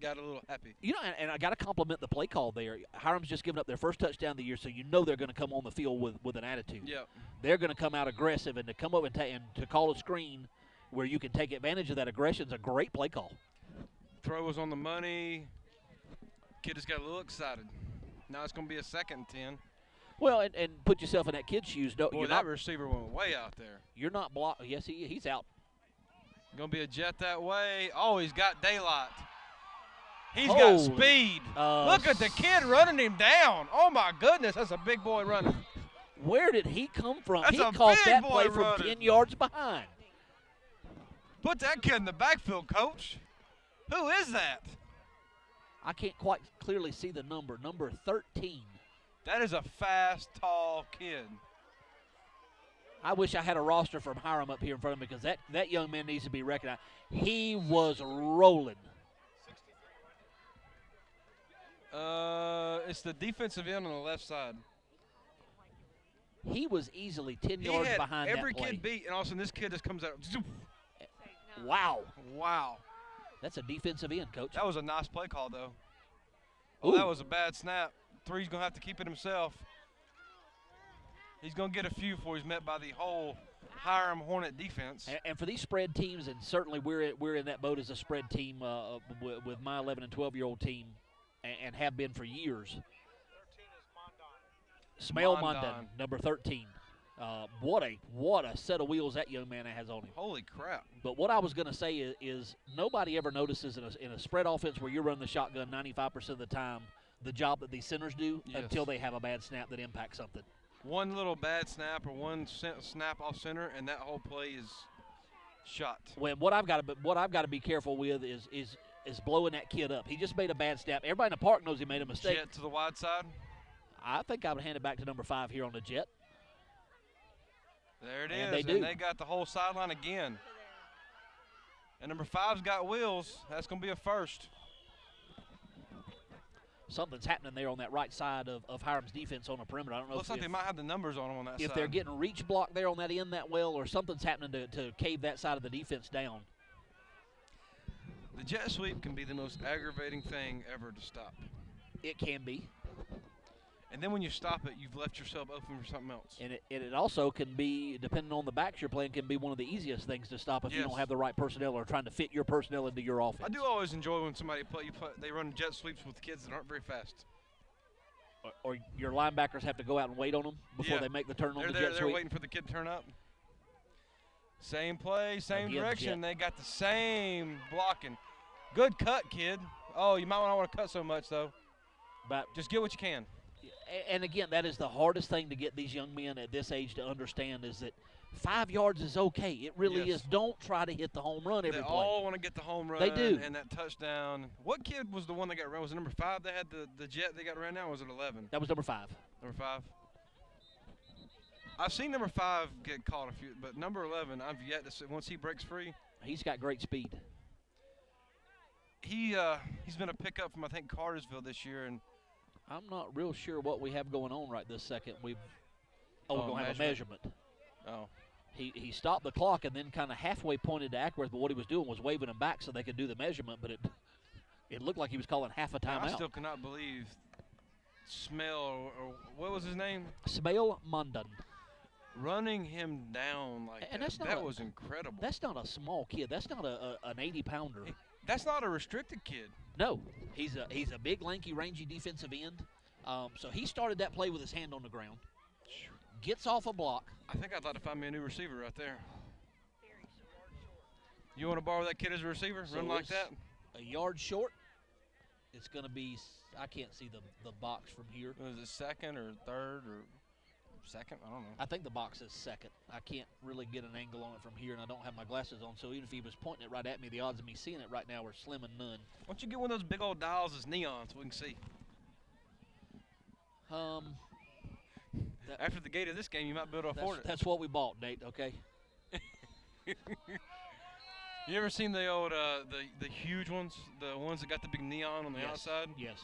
got a little happy. And I got to compliment the play call there. Hiram's just given up their first touchdown of the year, so you know they're going to come on the field with an attitude. Yep. They're going to come out aggressive, and to come up and to call a screen where you can take advantage of that aggression is a great play call. Throw was on the money. Kid just got a little excited. Now it's going to be a 2nd and 10. Well, and put yourself in that kid's shoes. No, Boy, you're that not. receiver went way out there. You're not blocked. Yes, he's out. Going to be a jet that way. Oh, he's got daylight. He's got Holy, speed. Look at the kid running him down. Oh, my goodness. That's a big boy running. Where did he come from? That's He a caught big that boy play from running. 10 yards behind. Put that kid in the backfield, coach. Who is that? I can't quite clearly see the number. Number 13. That is a fast, tall kid. I wish I had a roster from Hiram up here in front of me because that young man needs to be recognized. He was rolling. It's the defensive end on the left side. He was easily 10 He yards had behind every that play. kid beat, and all of a sudden this kid just comes out. Zoom. Wow. Wow. That's a defensive end, Coach. That was a nice play call, though. Oh, Ooh. that was a bad snap. Three's going to have to keep it himself. He's going to get a few before he's met by the whole Hiram Hornet defense. And for these spread teams, and certainly we're in that boat as a spread team with my 11 and 12-year-old team, and have been for years. 13 is Mondon. Smale Mondon. Mondon, number 13. What a set of wheels that young man has on him. Holy crap. But what I was going to say is nobody ever notices in a spread offense where you're running the shotgun 95% of the time the job that these centers do Yes. until they have a bad snap that impacts something. One little bad snap or one snap off center, and that whole play is shot. When what I've got to be careful with is blowing that kid up. He just made a bad snap. Everybody in the park knows he made a mistake. Jet to the wide side. I think I would hand it back to number 5 here on the jet. There it And is. they do. They got the whole sideline again. And number 5's got wheels. That's going to be a first. Something's happening there on that right side of Hiram's defense on the perimeter. I don't know Looks like they might have the numbers on them on that side. if they're getting reach block there on that end that well, or something's happening to cave that side of the defense down. The jet sweep can be the most aggravating thing ever to stop. It can be. And then when you stop it, you've left yourself open for something else. And it also can be, depending on the backs you're playing, can be one of the easiest things to stop if you Yes. don't have the right personnel or trying to fit your personnel into your offense. I do always enjoy when somebody they run jet sweeps with kids that aren't very fast. Or your linebackers have to go out and wait on them before Yeah. they make the turn on They're the there, jet they're sweep. waiting for the kid to turn up. Same play, same Again, direction. jet. They got the same blocking. Good cut, kid. Oh, you might not want to cut so much, though. But Just get what you can. and again, that is the hardest thing to get these young men at this age to understand is that 5 yards is okay. It really Yes. is. Don't try to hit the home run every They play. all want to get the home run They do. and that touchdown. What kid was the one that got ran? Was it number 5 that had the jet they got ran down, or was it 11? That was number 5. Number 5? I've seen number 5 get caught a few, but number 11, I've yet to see. Once he breaks free, He's got great speed. he's been a pickup from, I think, Cartersville this year, and I'm not real sure what we have going on right this second. We're going to have a measurement. oh, He stopped the clock and then kind of halfway pointed to Acworth, but what he was doing was waving him back so they could do the measurement, but it looked like he was calling half a I timeout. still cannot believe Smell or what was his name? Smale Mondon. Running him down like And that. that's not That a- was incredible. That's not a small kid. That's not an 80-pounder. That's not a restricted kid. No, he's a big, lanky, rangy defensive end. So he started that play with his hand on the ground. Gets off a block. I think I'd like to find me a new receiver right there. Very short. You want to borrow that kid as a receiver? So Run like it's that? A yard short. It's going to be, I can't see the box from here. Was it second or third or second? I don't know. I think the box is second. I can't really get an angle on it from here, and I don't have my glasses on, so even if he was pointing it right at me, the odds of me seeing it right now are slim and none. Why don't you get one of those big old dials as neon so we can see? After the gate of this game, you might be able to afford it. That's what we bought, Nate, okay? You ever seen the old the huge ones, the ones that got the big neon on the outside? Yes.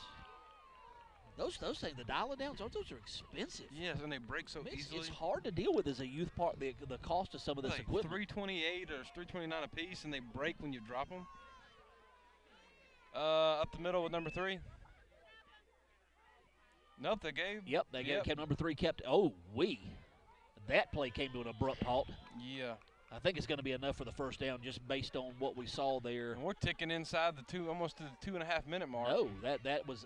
Those things, the dial-it-downs, those are expensive. Yes, and they break so It's easily. hard to deal with as a youth part, the cost of some of this Like equipment. 328 or 329 a piece, and they break when you drop them. Up the middle with number 3. Nope, they gave. Yep, they Yep. kept number 3 kept. Oh, that play came to an abrupt halt. Yeah. I think it's going to be enough for the first down just based on what we saw there. And we're ticking inside the almost to the 2.5 minute mark. No, that was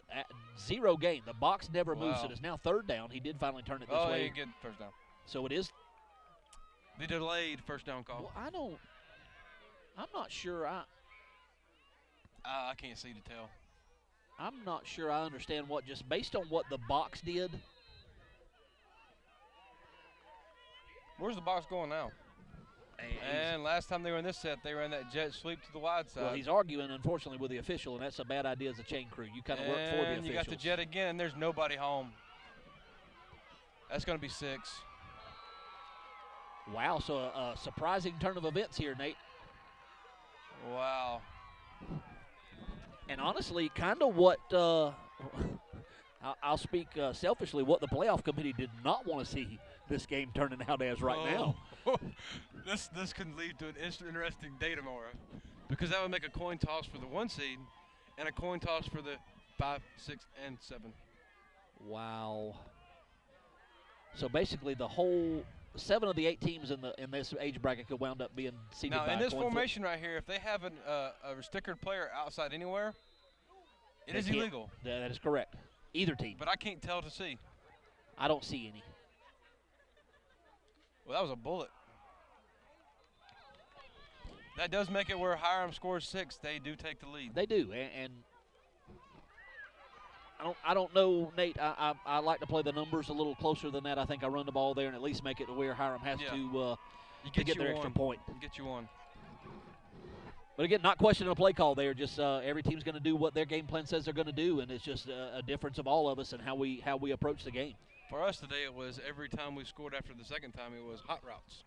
zero gain. The box never moved, so Wow. it's now third down. He did finally turn it this Oh, way. yeah, good first down. So it is. The delayed first down call. Well, I'm not sure. I can't see to tell. I'm not sure I understand what, just based on what the box did. Where's the box going now? And last time they were in this set, they ran that jet sweep to the wide side. Well, he's arguing, unfortunately, with the official, and that's a bad idea as a chain crew. You kind of work for the and officials. you got the jet again, and there's nobody home. That's going to be 6. Wow, so a surprising turn of events here, Nate. Wow. And honestly, kind of what I'll speak selfishly, what the playoff committee did not want to see this game turning out as right now. This could lead to an interesting day tomorrow, because that would make a coin toss for the 1 seed and a coin toss for the 5, 6, and 7. Wow. So basically, the whole 7 of the 8 teams in this age bracket could wound up being seeded Now, by in this coin flip. formation right here, if they have a restricted player outside anywhere, it They is can't- illegal. That is correct. Either team. But I can't tell to see. I don't see any. Well, that was a bullet. That does make it where Hiram scores 6. They do take the lead. They do, and I don't know, Nate. I like to play the numbers a little closer than that. I think I run the ball there and at least make it to where Hiram has Yeah. to You get you their extra one. point. Get you one. But again, not questioning a play call there. Just every team's going to do what their game plan says they're going to do, and it's just a difference of all of us and how we approach the game. For us today, it was every time we scored after the second time, it was hot routes.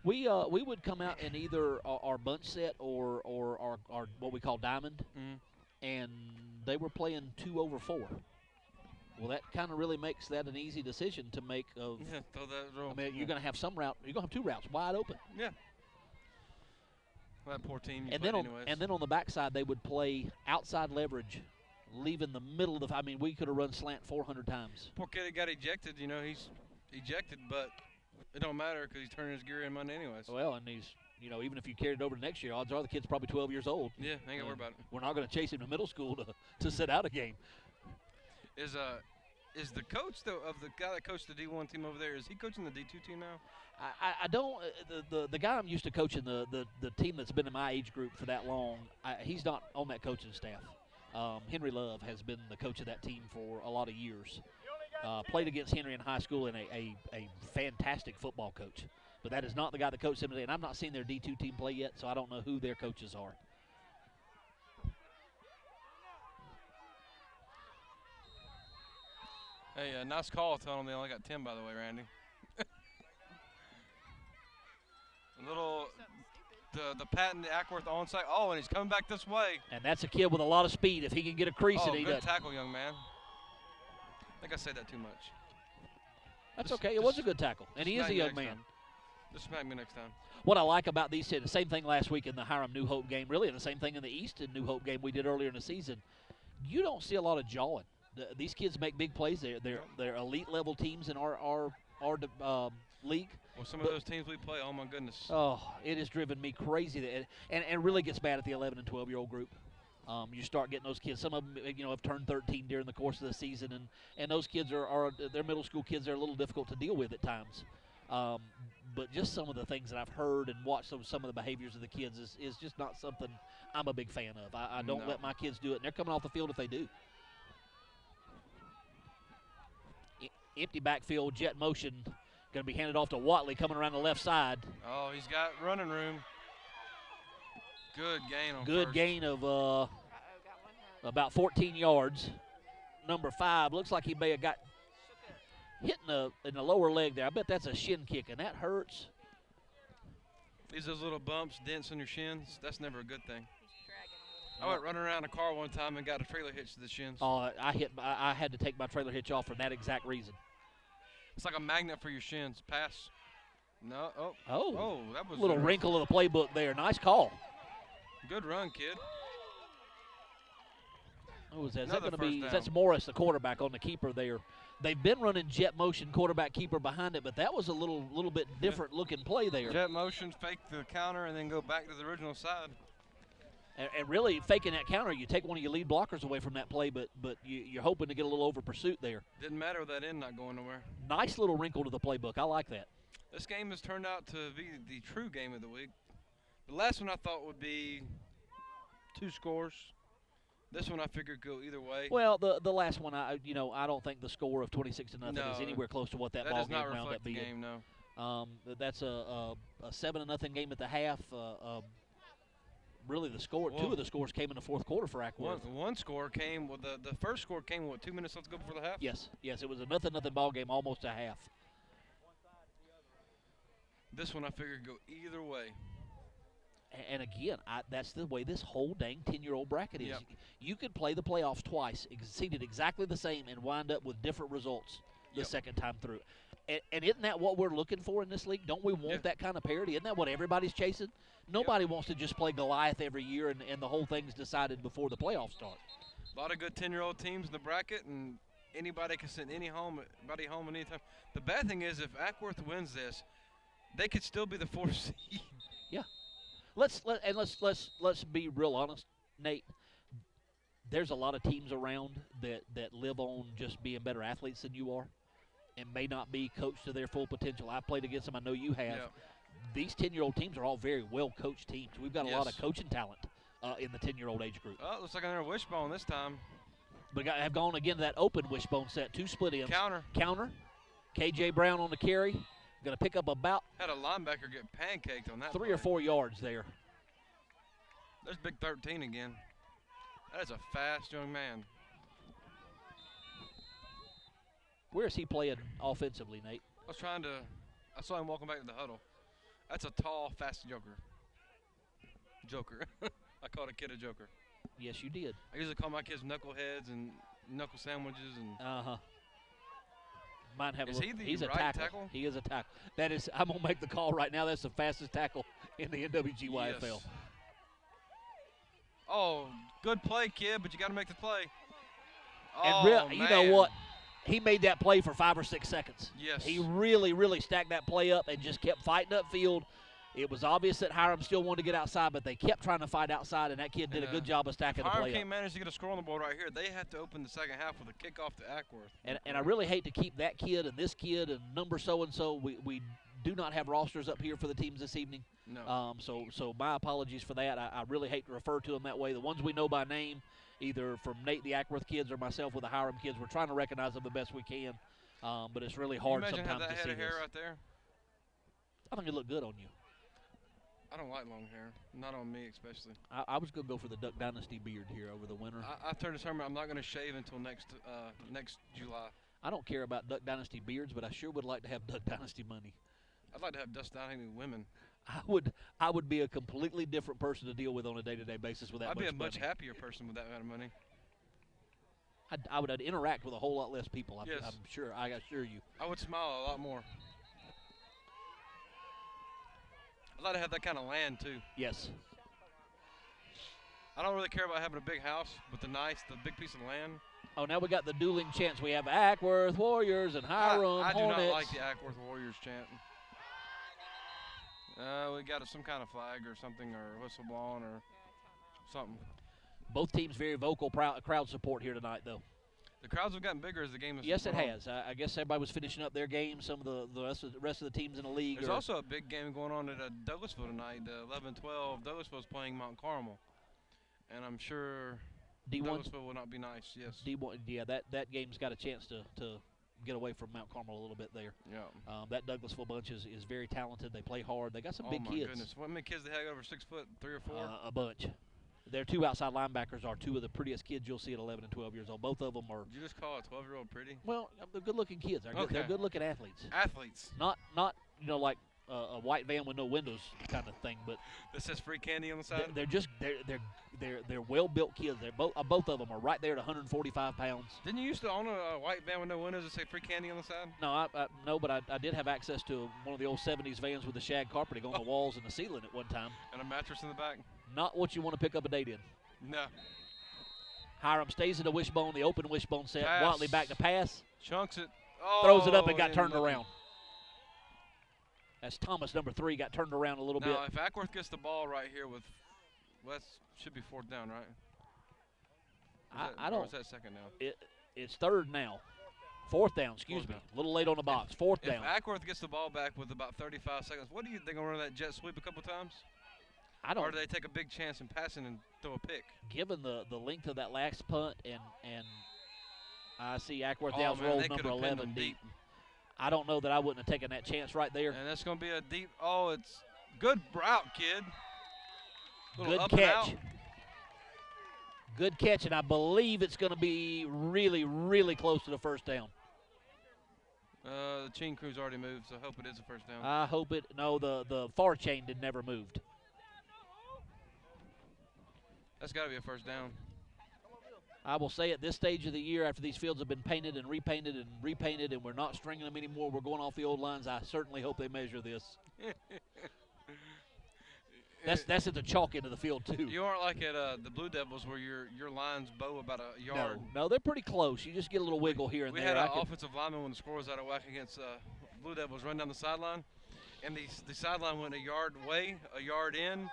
We would come out in either our bunch set or our what we call diamond, and they were playing 2 over 4. Well, that kind of really makes that an easy decision to make. Of Yeah, throw that roll. I mean, you're going to have some route. You're going to have 2 routes wide open. Yeah. Well, that poor team. You And played then anyways. on the backside they would play outside leverage, leaving the middle of the. I mean, we could have run slant 400 times. Poor kid that got ejected. You know, he's ejected, but it don't matter because he's turning his gear in Monday anyways. Well, and he's even if you carried it over to next year, odds are the kid's probably 12 years old. Yeah, ain't gotta worry about it. We're not going to chase him to middle school to sit out a game. Is the coach of the guy that coached the D1 team over there? Is he coaching the D2 team now? I don't. The guy I'm used to coaching, the team that's been in my age group for that long, he's not on that coaching staff. Henry Love has been the coach of that team for a lot of years. Played against Henry in high school and a fantastic football coach. But that is not the guy that coached them today. And I've not seen their D2 team play yet, so I don't know who their coaches are. Hey, nice call telling them they only got 10, by the way, Randy. A little, the patent Acworth onside. Oh, and he's coming back this way. And that's a kid with a lot of speed. If he can get a crease, Oh, he good does. tackle, young man. I think I said that too much. That's Just- okay. It was a good tackle, and he is smack a me young next man. time. Just smack me next time. What I like about these, the same thing last week in the Hiram New Hope game, really, and the same thing in the Easton New Hope game we did earlier in the season. You don't see a lot of jawing. These kids make big plays. They're elite level teams in our league. Well, some of those teams we play, oh my goodness. Oh, it has driven me crazy, and it really gets bad at the 11 and 12-year-old group. You start getting those kids. Some of them, have turned 13 during the course of the season, and those kids are they're middle school kids. They're a little difficult to deal with at times. But just some of the things that I've heard and watched some of the behaviors of the kids is just not something I'm a big fan of. I don't let my kids do it, and they're coming off the field if they do. Empty backfield, jet motion, going to be handed off to Watley coming around the left side. Oh, he's got running room. Good gain on Good first. gain of Got one hurt. about 14 yards. Number 5 looks like he may have got hit in the lower leg there. I bet that's a shin kick, and that hurts. These those little bumps, dents on your shins. That's never a good thing. He's dragging a I little. went running around a car one time and got a trailer hitch to the shins. I had to take my trailer hitch off for that exact reason. It's like a magnet for your shins. Pass. No. Oh. Oh, Oh, that was a little wrinkle of the playbook there. Nice call. Good run, kid. Oh, is that Another going to be? first That's down. Morris, the quarterback, on the keeper there. They've been running jet motion, quarterback keeper behind it, but that was a little bit different looking play there. Jet motion, fake the counter, and then go back to the original side. And really faking that counter, you take one of your lead blockers away from that play, but you're hoping to get a little over pursuit there. Didn't matter with that end not going nowhere. Nice little wrinkle to the playbook. I like that. This game has turned out to be the true game of the week. The last one I thought would be 2 scores. This one I figured could go either way. Well, the last one, I don't think the score of 26-0 No, is anywhere close to what that that ball does game not wound reflect up the being. game, no. That's a 7-0 game at the half. Really, the score. Well, 2 of the scores came in the fourth quarter for Acworth. One score came with the first score came with 2 minutes left to go before the half. Yes, it was a 0-0 ball game, almost a half. This one I figured could go either way. And again, that's the way this whole dang 10-year-old bracket is. Yep. You could play the playoffs twice, seeded exactly the same, and wind up with different results the Yep. second time through. And isn't that what we're looking for in this league? Don't we want Yeah. that kind of parity? Isn't that what everybody's chasing? Nobody wants to just play Goliath every year and the whole thing's decided before the playoffs start. A lot of good 10-year-old teams in the bracket, and anybody can send anybody home at any time. The bad thing is, if Acworth wins this, they could still be the 4th seed. Yeah. Let's be real honest, Nate. There's a lot of teams around that live on just being better athletes than you are and may not be coached to their full potential. I've played against them. I know you have. Yeah. These 10-year-old teams are all very well-coached teams. We've got a lot of coaching talent in the 10-year-old age group. Oh, looks like another wishbone this time. But have gone again to that open wishbone set, 2 split ends. Counter. KJ Brown on the carry. Going to pick up about Had a linebacker get pancaked on that 3 play. or 4 yards there. There's Big 13 again. That is a fast young man. Where is he playing offensively, Nate? I saw him walking back to the huddle. That's a tall, fast joker. I called a kid a joker. Yes, you did. I usually call my kids knuckleheads and knuckle sandwiches and. Might have Is he the he's right a tackle. tackle? He is a tackle. That is, I'm gonna make the call right now. That's the fastest tackle in the NWGYFL. Yes. Oh, good play, kid, but you got to make the play. And you know what? He made that play for 5 or 6 seconds. Yes. He really, really stacked that play up and just kept fighting upfield. It was obvious that Hiram still wanted to get outside, but they kept trying to fight outside, and that kid did a good job of stacking the Hiram play can't up. manage to get a score on the board right here. They have to open the second half with a kickoff to Acworth. And I really hate to keep that kid and this kid and number so-and-so. We do not have rosters up here for the teams this evening. No. So my apologies for that. I really hate to refer to them that way. The ones we know by name, either from Nate the Acworth kids or myself with the Hiram kids, we're trying to recognize them the best we can. But it's really hard Can you imagine sometimes that to head see of hair this. right there? I think it looked good on you. I don't like long hair. Not on me, especially. I was going to go for the Duck Dynasty beard here over the winter. I turned determined I'm not going to shave until next July. I don't care about Duck Dynasty beards, but I sure would like to have Duck Dynasty money. I'd like to have Dust Dynasty women. I would be a completely different person to deal with on a day-to-day basis with that I'd much be a much money. happier person with that amount of money. I would interact with a whole lot less people. Yes. I'm sure. I assure you. I would smile a lot more. I'd like to have that kind of land, too. Yes. I don't really care about having a big house, but the big piece of land. Oh, now we got the dueling chants. We have Acworth Warriors and Hiram I do Hornets. not like the Acworth Warriors chant. We got some kind of flag or something, or whistle blowing or something. Both teams very vocal crowd support here tonight, though. The crowds have gotten bigger as the game has Yes, it gone on. has. I guess everybody was finishing up their games. Some of the rest of the teams in the league. There's also a big game going on at Douglasville tonight. 11-12. Douglasville's playing Mount Carmel, and I'm sure D1. Douglasville will not be nice. Yes. D1. Yeah, that game's got a chance to get away from Mount Carmel a little bit there. Yeah. That Douglasville bunch is very talented. They play hard. They got some big Oh my kids. goodness! How many kids they have over 6 foot, 3 or 4? A bunch. Their 2 outside linebackers are 2 of the prettiest kids you'll see at 11 and 12 years old. Both of them are. Did you just call a 12-year-old pretty? Well, they're good-looking kids. They're good-looking athletes. Athletes. Not like a white van with no windows kind of thing, but That says free candy on the side. they're well-built kids. They're both of them are right there at 145 pounds. Didn't you used to own a white van with no windows that say free candy on the side? No, but I did have access to one of the old 70s vans with the shag carpeting on the walls and the ceiling at one time. And a mattress in the back? Not what you want to pick up a date in. No. Hiram stays in the wishbone, the open wishbone set. Pass. Watley back to pass. Chunks it. Oh, Throws it up and got didn't turned look. around. That's Thomas, number 3, got turned around a little bit. Now, if Acworth gets the ball right here with, should be 4th down, right? I don't. Or is that 2nd down? It's 3rd now. 4th down, excuse 4th me. down. A little late on the box. 4th down. If Acworth gets the ball back with about 35 seconds, what do you think? They're going to run that jet sweep a couple times? I don't. Or do they take a big chance in passing and throw a pick? Given the length of that last punt and I see Acworth Oh, Downs man, roll they number could've pinned 11 them deep. I don't know that I wouldn't have taken that chance right there. And that's going to be a deep. Oh, it's good route, kid. Little Good up and out. catch. Good catch, and I believe it's going to be really, really close to the 1st down. The chain crew's already moved, so I hope it is a 1st down. I hope it. No, the far chain did never moved. That's got to be a 1st down. I will say at this stage of the year, after these fields have been painted and repainted and we're not stringing them anymore, we're going off the old lines, I certainly hope they measure this. That's at the chalk end of the field too. You aren't like at the Blue Devils where your lines bow about a yard. No, they're pretty close. You just get a little wiggle here and We there. had an offensive lineman when the score was out of whack against Blue Devils run down the sideline, and the sideline went a yard away, a yard in.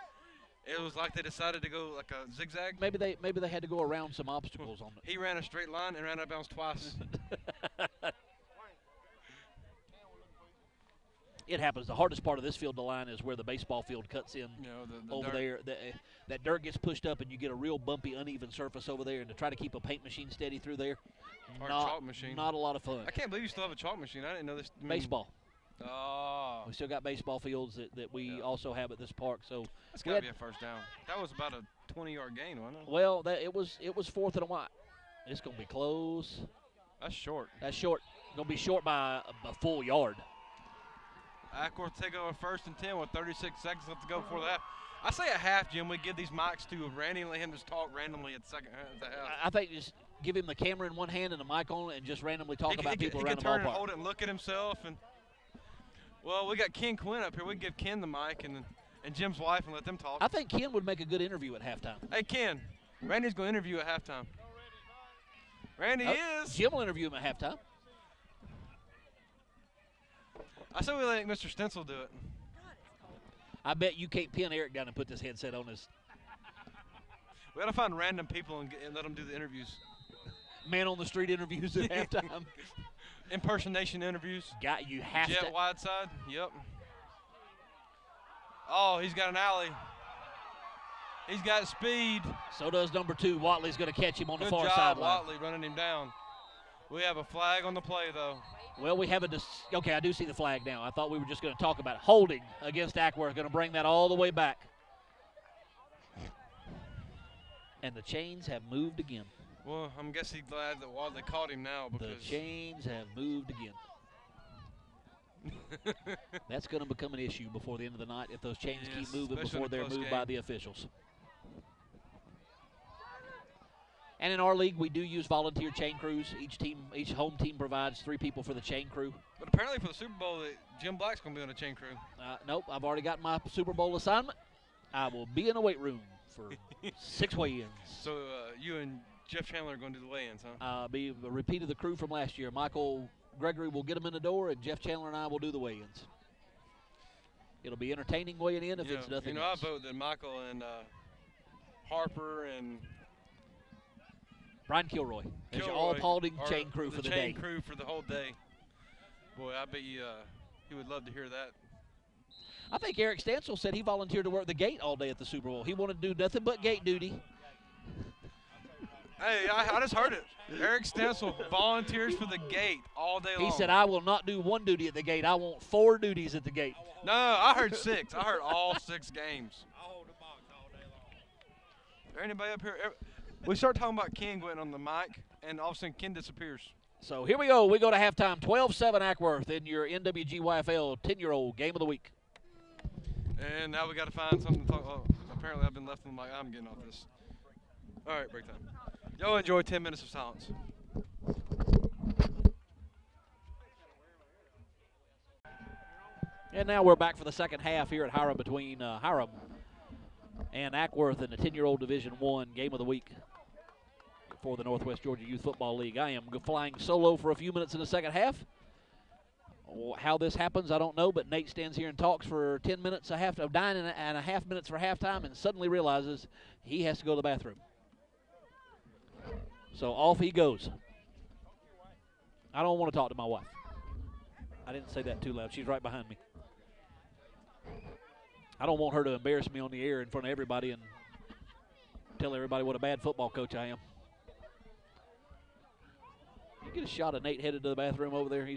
It was like they decided to go like a zigzag. Maybe they had to go around some obstacles on it. He ran a straight line and ran out of bounds twice. It happens. The hardest part of this field to line is where the baseball field cuts in You know, the over dirt. there. That dirt gets pushed up, and you get a real bumpy, uneven surface over there. And to try to keep a paint machine steady through there, Or a not, chalk machine. not a lot of fun. I can't believe you still have a chalk machine. I didn't know this. Baseball. Oh, We still got baseball fields that we also have at this park. So that's we got to had- be a first down. That was about a 20-yard gain, wasn't it? well, it was 4th and a white. It's gonna be close. That's short. That's short. Gonna be short by a full yard. Acworth take over 1st and 10 with 36 seconds left to go before the half. I say at half, Jim, we give these mics to Randy and let him just talk randomly at the half. I think just give him the camera in one hand and the mic on it, and just randomly talk about people he around can the turn and ballpark. hold it and look at himself. And well, we got Ken Quinn up here. We can give Ken the mic and Jim's wife and let them talk. I think Ken would make a good interview at halftime. Hey, Ken, Randy's going to interview at halftime. Randy is. Jim will interview him at halftime. I say we let Mr. Stencil do it. I bet you can't pin Eric down and put this headset on his We got to find random people and let them do the interviews. man on the street interviews at halftime. Impersonation interviews. You have Jet to. Whiteside. Yep. Oh, he's got an alley. He's got speed. So does number 2. Watley's going to catch him on the Good far job, sideline. Watley, running him down. We have a flag on the play, though. Well, we have okay, I do see the flag now. I thought we were just going to talk about it. Holding against Acworth, going to bring that all the way back. And the chains have moved again. Well, I'm guessing glad that Watley caught him now The because chains have moved again. That's going to become an issue before the end of the night if those chains Yes, keep moving especially in before a they're close moved by game. the officials. And in our league, we do use volunteer chain crews. Each home team provides 3 people for the chain crew. But apparently for the Super Bowl, Jim Black's going to be on a chain crew. Nope, I've already got my Super Bowl assignment. I will be in a weight room for 6 weigh-ins. So you and Jeff Chandler are going to do the weigh-ins, huh? Be a repeat of the crew from last year. Michael Gregory will get them in the door, and Jeff Chandler and I will do the weigh-ins. It'll be entertaining weighing in if it's nothing else. I vote that Michael and Harper and Brian Kilroy. There's your Kilroy all-Paulding are chain crew for the day. chain crew for the whole day. Boy, I bet you he would love to hear that. I think Eric Stansel said he volunteered to work the gate all day at the Super Bowl. He wanted to do nothing but gate duty. Hey, I just heard it. Eric Stencil volunteers for the gate all day long. He said, I will not do one duty at the gate. I want 4 duties at the gate. No, I heard 6. I heard all 6 games. I'll hold the box all day long. Is there anybody up here? We start talking about Ken going on the mic, and all of a sudden Ken disappears. So here we go. We go to halftime. 12-7 Acworth in your NWGYFL 10-year-old game of the week. And now we got to find something to talk about. Apparently I've been left on the mic. I'm getting off this. All right, break time. Y'all enjoy 10 minutes of silence. And now we're back for the second half here at Hiram between Hiram and Acworth in the 10-year-old Division I game of the week for the Northwest Georgia Youth Football League. I am flying solo for a few minutes in the second half. How this happens, I don't know, but Nate stands here and talks for 10 minutes, 9.5 minutes for halftime, and suddenly realizes he has to go to the bathroom. So off he goes. I don't want to talk to my wife. I didn't say that too loud. She's right behind me. I don't want her to embarrass me on the air in front of everybody and tell everybody what a bad football coach I am. You get a shot of Nate headed to the bathroom over there.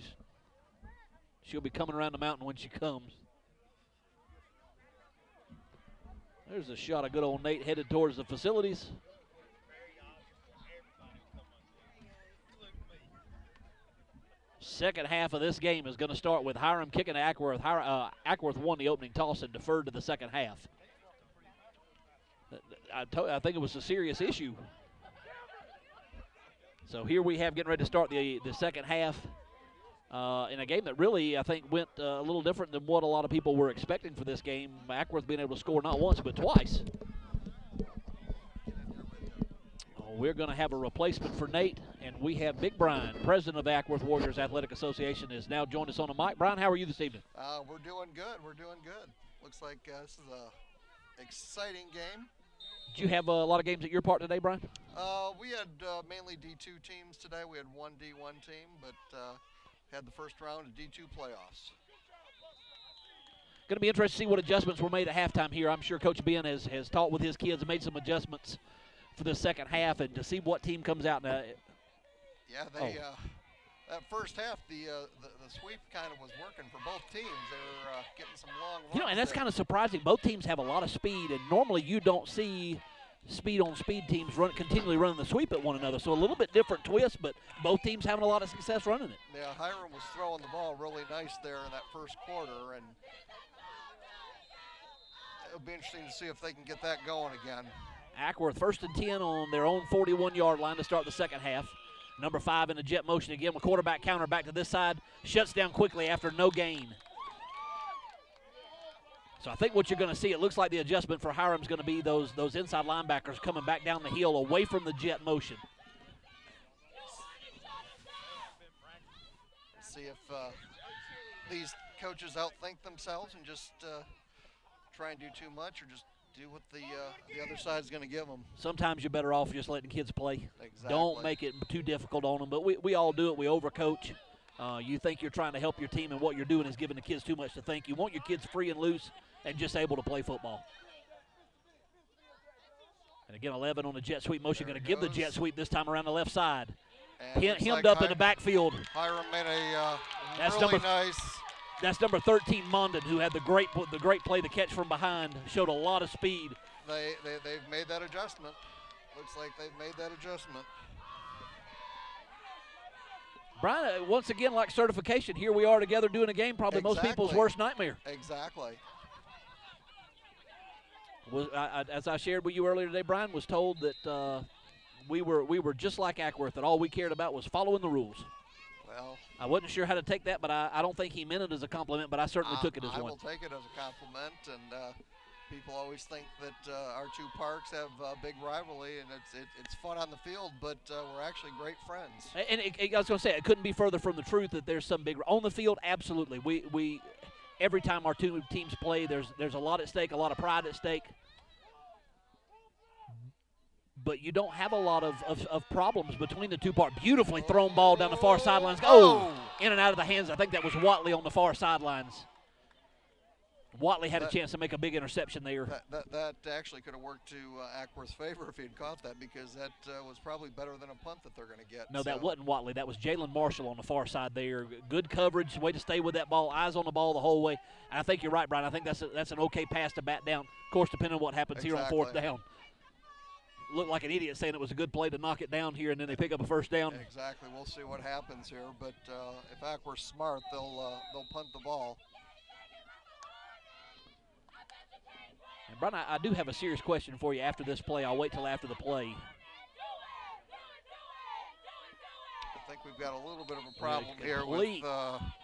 She'll be coming around the mountain when she comes. There's a shot of good old Nate headed towards the facilities. Second half of this game is going to start with Hiram kicking to Acworth. Acworth won the opening toss and deferred to the second half. I think it was a serious issue. So here we have getting ready to start the second half. in a game that really, I think, went a little different than what a lot of people were expecting for this game. Acworth being able to score not once but twice. We're going to have a replacement for Nate, and we have Big Brian, president of Acworth Warriors Athletic Association, has now joined us on the mic. Brian, how are you this evening? We're doing good. We're doing good. Looks like this is a exciting game. Did you have a lot of games at your part today, Brian? We had mainly D2 teams today. We had one D1 team, but had the first round of D2 playoffs. Going to be interesting to see what adjustments were made at halftime here. I'm sure Coach Ben has talked with his kids and made some adjustments for the second half, and to see what team comes out. Now, yeah, that first half, the sweep kind of was working for both teams. They were getting some long runs. And that's kind of surprising. Both teams have a lot of speed, and normally you don't see speed-on-speed teams continually running the sweep at one another. So a little bit different twist, but both teams having a lot of success running it. Yeah, Hiram was throwing the ball really nice there in that first quarter, and it'll be interesting to see if they can get that going again. Acworth 1st and 10 on their own 41-yard line to start the second half. Number 5 in a jet motion again. A quarterback counter back to this side. Shuts down quickly after no gain. So I think what you're going to see, it looks like the adjustment for Hiram's going to be those inside linebackers coming back down the hill away from the jet motion. See if these coaches outthink themselves and just try and do too much, or just do what the other side is going to give them. Sometimes you're better off just letting kids play. Exactly. Don't make it too difficult on them. But we all do it. We overcoach. You think you're trying to help your team, and what you're doing is giving the kids too much to think. You want your kids free and loose and just able to play football. And again, 11 on the jet sweep motion. Going to give the jet sweep this time around the left side. Hemmed up in the backfield. Hiram made a That's really nice. That's number 13, Mondon, who had the great play, the catch from behind, showed a lot of speed. They've made that adjustment. Looks like they've made that adjustment. Brian, once again, like certification, here we are together doing a game, probably most people's worst nightmare. Exactly. As I shared with you earlier today, Brian was told that we were just like Acworth, that all we cared about was following the rules. Well, I wasn't sure how to take that, but I don't think he meant it as a compliment, but I certainly took it as one. I will take it as a compliment, and people always think that our two parks have a big rivalry, and it's fun on the field, but we're actually great friends. And I was going to say, it couldn't be further from the truth that there's some big – on the field, absolutely. We every time our two teams play, there's a lot at stake, a lot of pride at stake. But you don't have a lot of problems between the two parts. Beautifully thrown ball down the far sidelines. Oh, in and out of the hands. I think that was Watley on the far sidelines. Watley had a chance to make a big interception there. That actually could have worked to Acworth's favor if he had caught that, because that was probably better than a punt that they're going to get. No, that wasn't Watley. That was Jalen Marshall on the far side there. Good coverage, way to stay with that ball, eyes on the ball the whole way. And I think you're right, Brian. I think that's an okay pass to bat down. Of course, depending on what happens here on fourth down. Looked like an idiot saying it was a good play to knock it down here, and then they pick up a first down. Exactly. We'll see what happens here, but if Acworth's smart, they'll punt the ball. And Brian, I do have a serious question for you after this play. I'll wait till after the play. I think we've got a little bit of a problem here with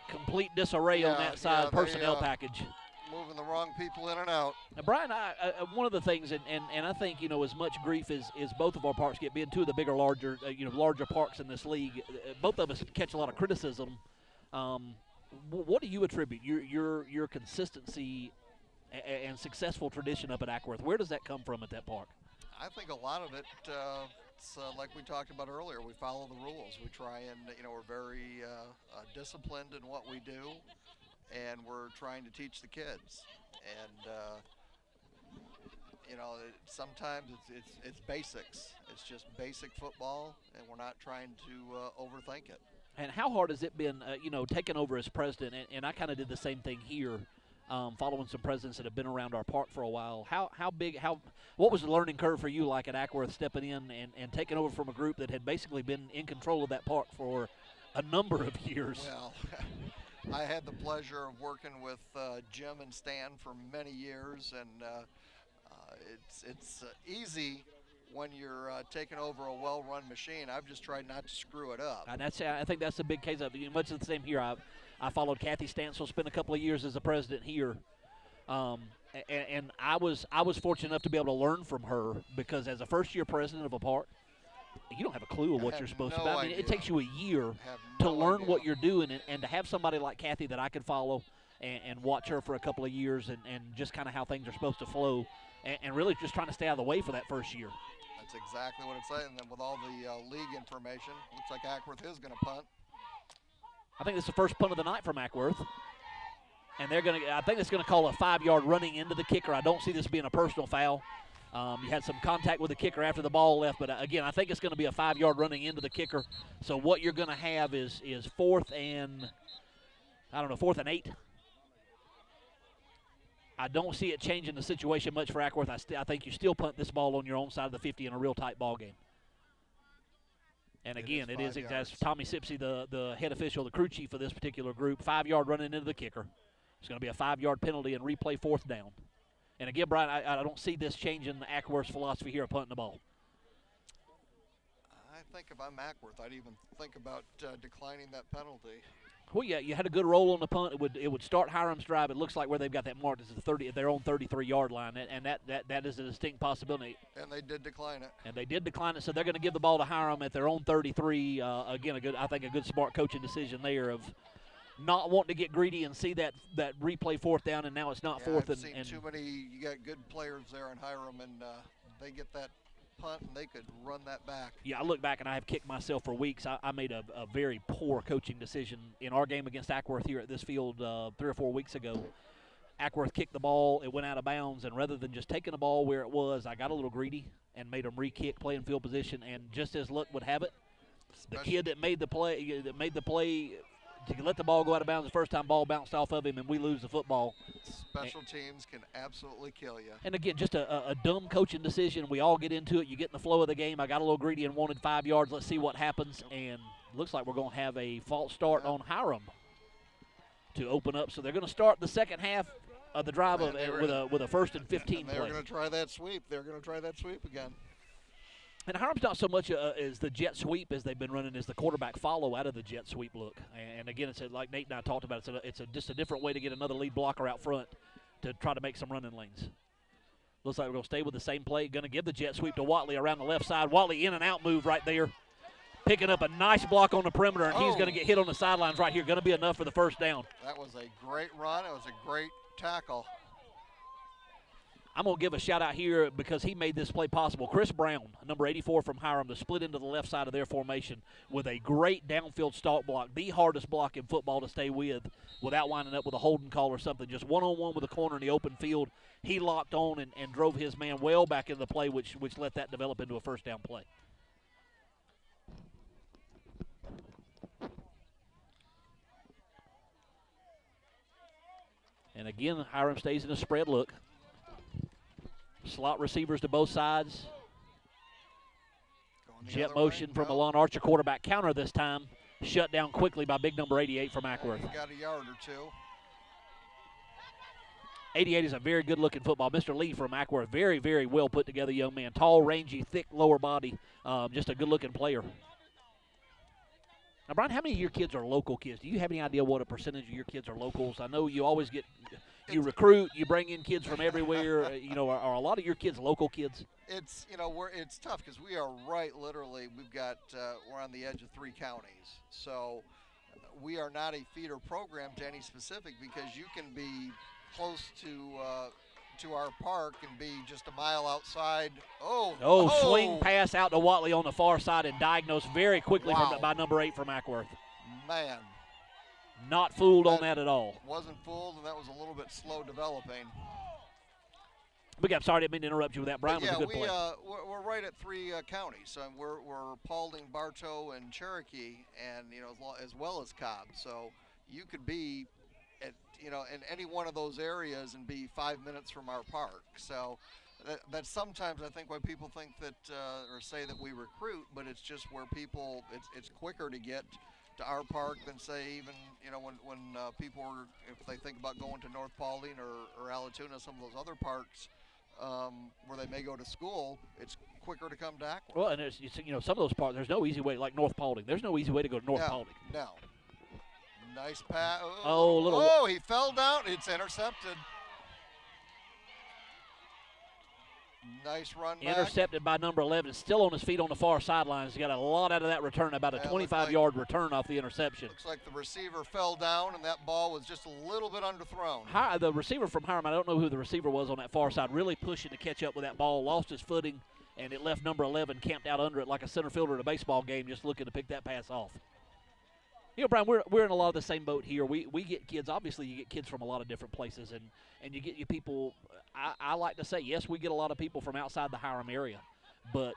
complete disarray on that side personnel package. Moving the wrong people in and out. Now, Brian, one of the things, and I think, as much grief as both of our parks get, being two of the bigger, larger parks in this league, both of us catch a lot of criticism. What do you attribute your consistency and successful tradition up at Acworth? Where does that come from at that park? I think a lot of it, it's like we talked about earlier, we follow the rules. We try and, we're very disciplined in what we do. And we're trying to teach the kids, and sometimes it's basics. It's just basic football, and we're not trying to overthink it. And how hard has it been, taking over as president? And I kind of did the same thing here, following some presidents that have been around our park for a while. What was the learning curve for you like at Acworth, stepping in and taking over from a group that had basically been in control of that park for a number of years? Well. I had the pleasure of working with Jim and Stan for many years, and it's easy when you're taking over a well-run machine, I've just tried not to screw it up. And I think that's the big case of it. Much of the same here. I followed Kathy Stansel, spent a couple of years as a president here. And I was fortunate enough to be able to learn from her, because as a first-year president of a park, you don't have a clue of what you're supposed to do. I mean, it takes you a year to learn what you're doing, and to have somebody like Kathy that I could follow and watch her for a couple of years and just kind of how things are supposed to flow, and really just trying to stay out of the way for that first year. That's exactly what it's saying. And then with all the league information, looks like Acworth is going to punt. I think this is the first punt of the night from Acworth. And I think it's going to call a 5-yard running into the kicker. I don't see this being a personal foul. You had some contact with the kicker after the ball left, but again, I think it's going to be a 5-yard running into the kicker. So what you're going to have is 4th and 8. I don't see it changing the situation much for Acworth. I think you still punt this ball on your own side of the 50 in a real tight ball game. And again, it is as Tommy Sipsey, the head official, the crew chief of this particular group, 5-yard running into the kicker. It's going to be a 5-yard penalty and replay 4th down. And again, Brian, I don't see this changing Acworth's philosophy here of punting the ball. I think if I'm Acworth, I'd even think about declining that penalty. Well, yeah, you had a good roll on the punt. It would start Hiram's drive. It looks like where they've got that marked is their own 33-yard line, and that is a distinct possibility. And they did decline it. And they did decline it, so they're going to give the ball to Hiram at their own 33. Again, I think a good smart coaching decision there of not wanting to get greedy and see that replay 4th down, and now it's not 4th. I've seen too many. You got good players there in Hiram, and they get that punt, and they could run that back. Yeah, I look back, and I have kicked myself for weeks. I made a very poor coaching decision in our game against Acworth here at this field 3 or 4 weeks ago. Acworth kicked the ball. It went out of bounds, and rather than just taking the ball where it was, I got a little greedy and made them re-kick, play in field position, and just as luck would have it, the kid that made the play to let the ball go out of bounds the first time, ball bounced off of him, and we lose the football. Special teams can absolutely kill you. And again, just a dumb coaching decision. We all get into it. You get in the flow of the game. I got a little greedy and wanted 5 yards. Let's see what happens. And looks like we're going to have a false start on Hiram to open up. So they're going to start the second half of the drive with a 1st and 15 play. They're going to try that sweep. They're going to try that sweep again. And Hiram's not so much as the jet sweep as they've been running as the quarterback follow out of the jet sweep look. And again, it's like Nate and I talked about, it's just a different way to get another lead blocker out front to try to make some running lanes. Looks like we're going to stay with the same play. Going to give the jet sweep to Watley around the left side. Watley in and out move right there. Picking up a nice block on the perimeter, and he's going to get hit on the sidelines right here. Going to be enough for the 1st down. That was a great run. It was a great tackle. I'm going to give a shout-out here because he made this play possible. Chris Brown, number 84 from Hiram, to split into the left side of their formation with a great downfield stalk block, the hardest block in football to stay with without winding up with a holding call or something. Just one-on-one with the corner in the open field. He locked on and drove his man well back into the play, which let that develop into a 1st down play. And again, Hiram stays in a spread look. Slot receivers to both sides. Jet motion from Alon Archer, quarterback counter this time. Shut down quickly by big number 88 from Acworth. Got a yard or two. 88 is a very good-looking football. Mr. Lee from Acworth, very, very well put together young man. Tall, rangy, thick lower body. Just a good-looking player. Now, Brian, how many of your kids are local kids? Do you have any idea what a percentage of your kids are locals? I know you always you recruit, you bring in kids from everywhere. Are a lot of your kids local kids? It's it's tough because we are literally we're on the edge of 3 counties, so we are not a feeder program to any specific, because you can be close to our park and be just a mile outside. Swing pass out to Watley on the far side and diagnosed very quickly by number 8 from Acworth. Man. Not fooled on that at all. Wasn't fooled, and that was a little bit slow developing. But I'm sorry, I didn't mean to interrupt you with that. Brian was a good play. We're right at 3 counties. We're Paulding, Bartow, and Cherokee, and as well as Cobb. So you could be in any one of those areas and be 5 minutes from our park. So that's sometimes I think why people think that or say that we recruit, but it's just where people it's quicker to get to our park than say even when people if they think about going to North Paulding or Allatoona, some of those other parks. where they may go to school, it's quicker to come to Acworth. Well, and there's some of those parts. There's no easy way, like North Paulding. There's no easy way to go to North Paulding. No. Nice pass. He fell down. It's intercepted. Nice run back. Intercepted by number 11. Still on his feet on the far sidelines. He got a lot out of that return, about a 25-yard return off the interception. Looks like the receiver fell down, and that ball was just a little bit underthrown. The receiver from Hiram, I don't know who the receiver was on that far side, really pushing to catch up with that ball, lost his footing, and it left number 11 camped out under it like a center fielder in a baseball game, just looking to pick that pass off. Brian, we're in a lot of the same boat here. We get kids. Obviously, you get kids from a lot of different places, and you get your people. I like to say, yes, we get a lot of people from outside the Hiram area, but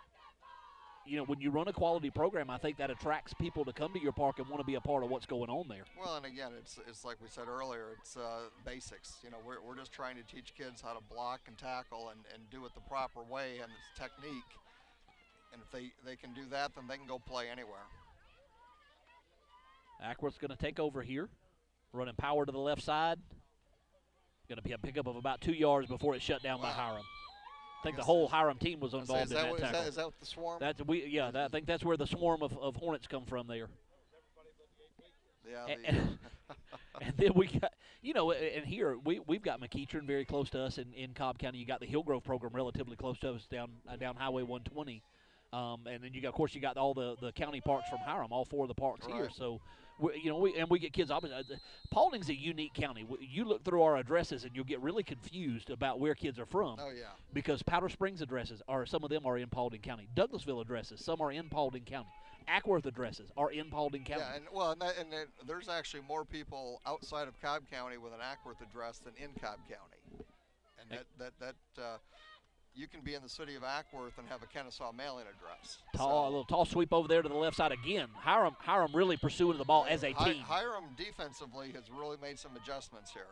when you run a quality program, I think that attracts people to come to your park and want to be a part of what's going on there. Well, and again, it's like we said earlier, it's basics. We're just trying to teach kids how to block and tackle and do it the proper way, and it's technique. And if they can do that, then they can go play anywhere. Acworth's going to take over here, running power to the left side. Going to be a pickup of about 2 yards before it's shut down by Hiram. I think the whole Hiram team was involved in that tackle. Is that the swarm? I think that's where the swarm of Hornets come from there. Yeah. And then we got, and here we've got McEachern very close to us in Cobb County. You got the Hillgrove program relatively close to us down Highway 120. And then you got all the county parks from Hiram, all 4 of the parks here. So, we get kids. Paulding's a unique county. You look through our addresses and you'll get really confused about where kids are from. Oh yeah. Because Powder Springs addresses some of them are in Paulding County. Douglasville addresses, some are in Paulding County. Acworth addresses are in Paulding County. Yeah, and there's actually more people outside of Cobb County with an Acworth address than in Cobb County. And that you can be in the city of Acworth and have a Kennesaw mailing address. A little tall sweep over there to the left side again. Hiram really pursuing the ball as a team. Hiram defensively has really made some adjustments here.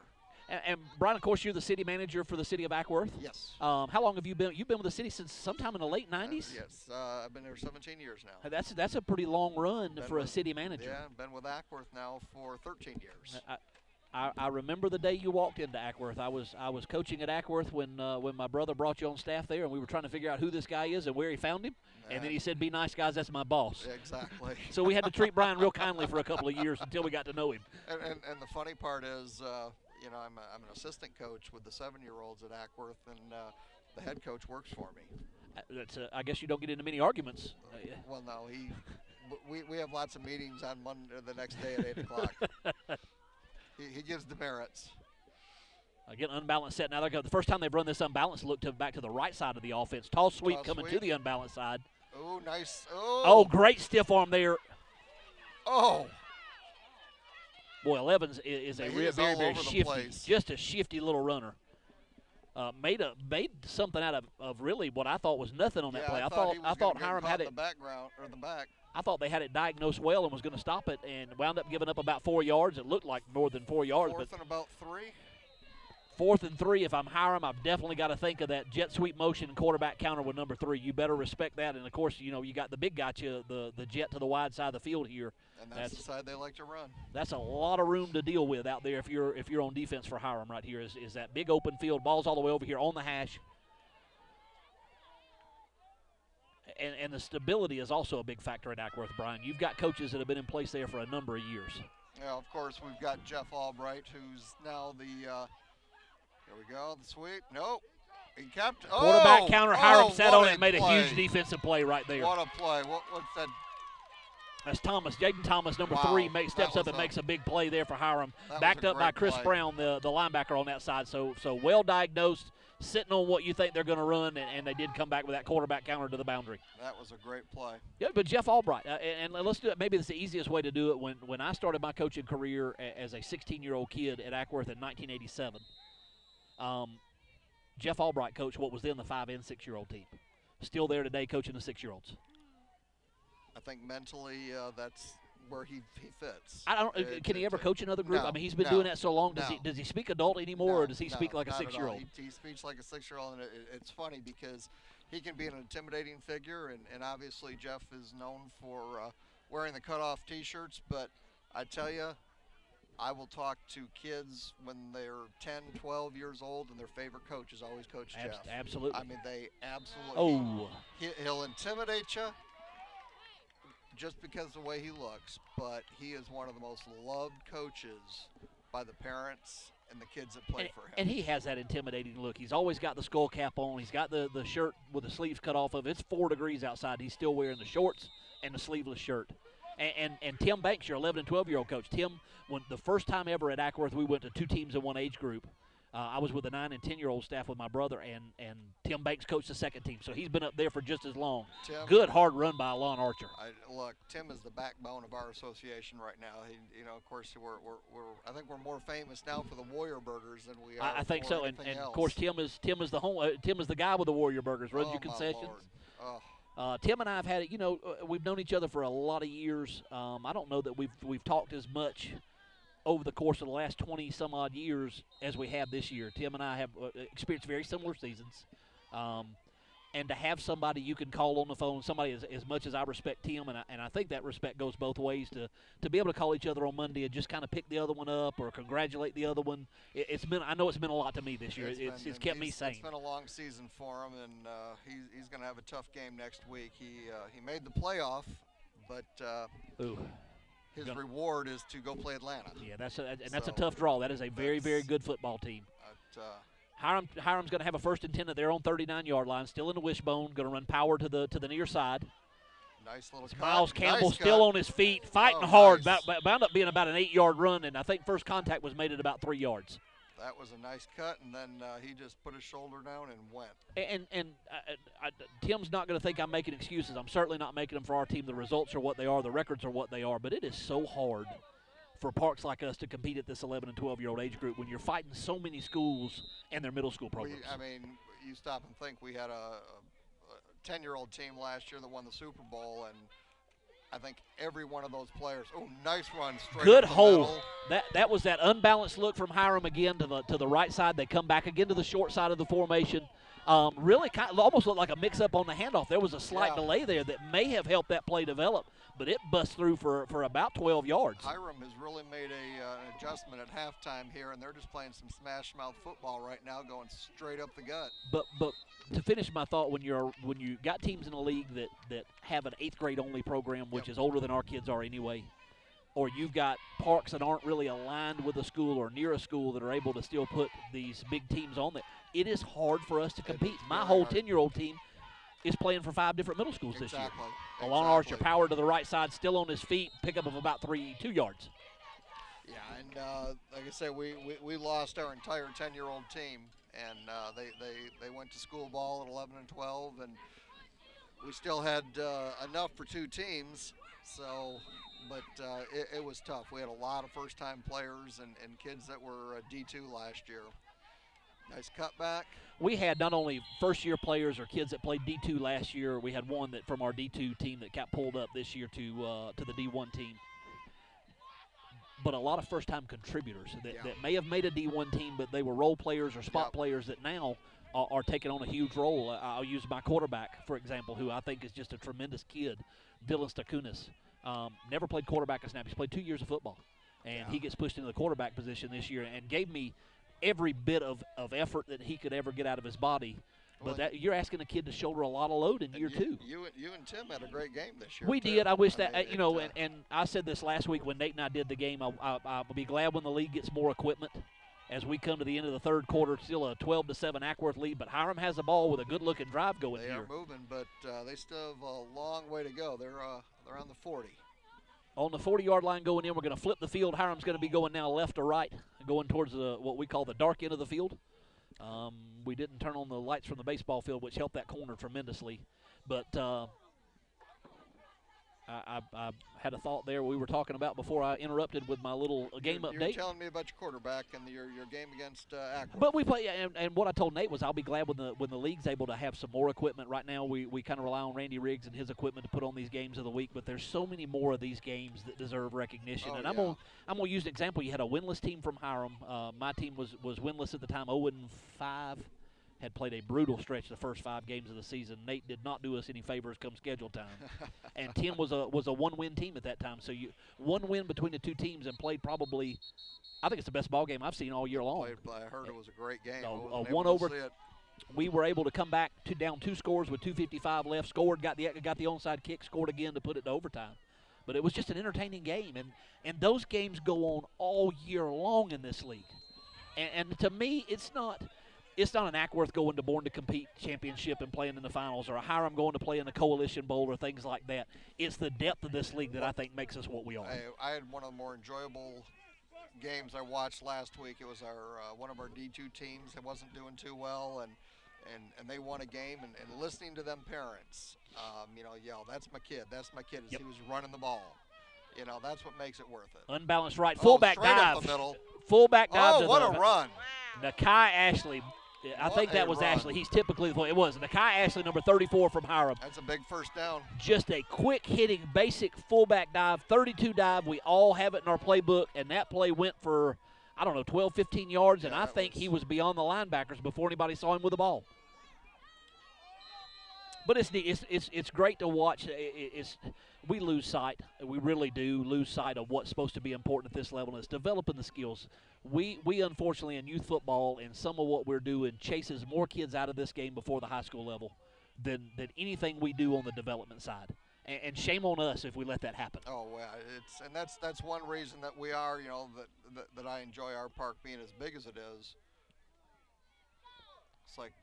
And Brian, of course, you're the city manager for the city of Acworth. Yes. How long have you been? You've been with the city since sometime in the late 90s? Yes. I've been there 17 years now. That's a pretty long run for a city manager. Yeah, I've been with Acworth now for 13 years. I remember the day you walked into Acworth. I was coaching at Acworth when my brother brought you on staff there, and we were trying to figure out who this guy is and where he found him. And then he said, "Be nice, guys. That's my boss." Exactly. So we had to treat Brian real kindly for a couple of years until we got to know him. And the funny part is, I'm an assistant coach with the 7-year-olds at Acworth, and the head coach works for me. I guess you don't get into many arguments. Well, no, we have lots of meetings on Monday, the next day at 8 o'clock. He gives demerits. Again, unbalanced set. Now they're going. The first time they've run this unbalanced, look back to the right side of the offense. Tall sweep coming to the unbalanced side. Oh, nice. Oh, great stiff arm there. Oh. Boy, Evans is a very, very shifty, just a shifty little runner. Made something out of really what I thought was nothing on that play. I thought Hiram had it. The background or the back. I thought they had it diagnosed well and was going to stop it, and wound up giving up about 4 yards. It looked like more than 4 yards. Fourth and about 3. 4th and 3. If I'm Hiram, I've definitely got to think of that jet sweep motion quarterback counter with number 3. You better respect that. And of course, you got the big guy, the jet to the wide side of the field here. And that's the side they like to run. That's a lot of room to deal with out there if you're on defense for Hiram right here. Is that big open field? Ball's all the way over here on the hash. And the stability is also a big factor at Acworth, Brian. You've got coaches that have been in place there for a number of years. Yeah, of course, we've got Jeff Albright, who's now the here we go, the sweep. Nope. He kept quarterback counter. Hiram sat on it and made a huge defensive play right there. What a play. What's that? That's Thomas. Jaden Thomas, number 3, steps up and makes a big play there for Hiram. Backed up by Chris Brown, the linebacker on that side. So well diagnosed, sitting on what you think they're going to run, and they did come back with that quarterback counter to the boundary. That was a great play. Yeah, but Jeff Albright, and let's do it. Maybe it's the easiest way to do it. When I started my coaching career as a 16-year-old kid at Acworth in 1987, Jeff Albright coached what was then the 5- and 6-year-old team. Still there today coaching the 6-year-olds. I think mentally that's where he fits. I don't. Can he ever coach another group? No, I mean, he's been doing that so long. Does he speak adult anymore, or does he speak like a 6-year-old? He speaks like a 6-year-old, and it's funny because he can be an intimidating figure, and obviously Jeff is known for wearing the cutoff T-shirts. But I tell you, I will talk to kids when they're 10, 12 years old, and their favorite coach is always Coach Jeff. Absolutely. I mean, they absolutely. Oh. He'll intimidate you just because of the way he looks, but he is one of the most loved coaches by the parents and the kids that play for him. And he has that intimidating look. He's always got the skull cap on. He's got the shirt with the sleeves cut off of it. It's 4 degrees outside. He's still wearing the shorts and the sleeveless shirt. And Tim Banks, your 11 and 12-year-old coach. Tim, when the first time ever at Acworth, we went to 2 teams in one age group. I was with the 9 and 10-year-old staff with my brother, and Tim Banks coached the second team, so he's been up there for just as long. Tim, good hard run by Lon Archer. Look, Tim is the backbone of our association right now. Of course, I think we're more famous now for the Warrior Burgers than we are. I think for so, and anything else. of course Tim is the home. Tim is the guy with the Warrior Burgers. Runs your concessions. Tim and I have had it. We've known each other for a lot of years. I don't know that we've talked as much over the course of the last 20-some-odd years as we have this year. Tim and I have experienced very similar seasons. And to have somebody you can call on the phone, somebody as much as I respect Tim, and I think that respect goes both ways, to be able to call each other on Monday and just kind of pick the other one up or congratulate the other one. I know it's been a lot to me this year. It's kept me sane. It's been a long season for him, and he's going to have a tough game next week. He made the playoff, but his reward is to go play Atlanta. Yeah, that's a tough draw. That is a very, very good football team. Hiram's going to have a 1st and 10 at their own 39-yard line, still in the wishbone, going to run power to the near side. Nice little cut. Miles Campbell nice still cut. on his feet, fighting hard. Nice. Bound up being about an 8-yard run, and I think first contact was made at about 3 yards. That was a nice cut, and then he just put his shoulder down and went. And Tim's not going to think I'm making excuses. I'm certainly not making them for our team. The results are what they are. The records are what they are. But it is so hard for parks like us to compete at this 11 and 12-year-old age group when you're fighting so many schools and their middle school programs. You stop and think we had a 10-year-old team last year that won the Super Bowl, and I think every one of those players. Oh, nice run straight. Good up the hole. middle. That was that unbalanced look from Hiram again to the right side. They come back again to the short side of the formation. Really kind of almost looked like a mix-up on the handoff. There was a slight delay there that may have helped that play develop, but it bust through for about 12 yards. Hiram has really made an adjustment at halftime here, and they're just playing some smash-mouth football right now, going straight up the gut. But to finish my thought, when you got teams in a league that have an 8th grade only program, which is older than our kids are anyway, or you've got parks that aren't really aligned with a school or near a school that are able to still put these big teams on there, it is hard for us to compete. My whole 10-year-old team is playing for 5 different middle schools this year. Alon Archer, power to the right side, still on his feet, pickup of about 2 yards. Yeah, and like I said, we lost our entire 10-year-old team, and they went to school ball at 11 and 12, and we still had enough for 2 teams. So, but it was tough. We had a lot of first-time players and kids that were D2 last year. Nice cutback. We had not only first-year players or kids that played D2 last year. We had one that from our D2 team that got pulled up this year to the D1 team. But a lot of first-time contributors that may have made a D1 team, but they were role players or spot players that now are taking on a huge role. I'll use my quarterback, for example, who I think is just a tremendous kid, Dylan Stakunis. Never played quarterback a snap. He's played 2 years of football. And he gets pushed into the quarterback position this year and gave me every bit of effort that he could ever get out of his body. But you're asking a kid to shoulder a lot of load in year 2. You and Tim had a great game this year. We did. I wish that, and I said this last week when Nate and I did the game, I'll be glad when the league gets more equipment as we come to the end of the third quarter. Still a 12-7 Acworth lead, but Hiram has the ball with a good-looking drive going here. They are moving, but they still have a long way to go. They're on the 40. On the 40-yard line going in, we're going to flip the field. Hiram's going to be going now left to right, going towards what we call the dark end of the field. We didn't turn on the lights from the baseball field, which helped that corner tremendously. But I had a thought there we were talking about before I interrupted with my little game update. You were telling me about your quarterback and your game against Acworth. But we play, and what I told Nate was I'll be glad when the league's able to have some more equipment. Right now we kind of rely on Randy Riggs and his equipment to put on these games of the week, but there's so many more of these games that deserve recognition. I'm gonna use an example. You had a winless team from Hiram. My team was winless at the time, 0-5. had played a brutal stretch the first 5 games of the season. Nate did not do us any favors come schedule time. And 10 was a one-win team at that time. So one win between the two teams and played probably, I think it's the best ball game I've seen all year long. I heard it was a great game. A one over. We were able to come back down 2 scores with 2:55 left. Scored, got the onside kick, scored again to put it to overtime. But it was just an entertaining game, and those games go on all year long in this league. And to me, it's not an Acworth going to Bourne to compete championship and playing in the finals, or a Hiram going to play in the Coalition Bowl or things like that. It's the depth of this league that I think makes us what we are. I had one of the more enjoyable games I watched last week. It was our one of our D2 teams that wasn't doing too well, and they won a game, and listening to them parents, yell, "That's my kid, that's my kid," as Yep. he was running the ball. That's what makes it worth it. Unbalanced right, fullback straight dive. up the middle. Fullback dive. Oh, to what the, a run. Nakai Ashley. I think that was run. Ashley. He's typically, it was. Nakai Ashley, number 34 from Hiram. That's a big first down. Just a quick hitting, basic fullback dive, 32 dive. We all have it in our playbook, and that play went for, 12, 15 yards, and Yeah, I think he was beyond the linebackers before anybody saw him with the ball. But it's great to watch. We lose sight. We really do lose sight of what's supposed to be important at this level, and it's developing the skills. We unfortunately in youth football and some of what we're doing chases more kids out of this game before the high school level than anything we do on the development side. And shame on us if we let that happen. Oh, well, that's one reason that we are, that I enjoy our park being as big as it is. It's like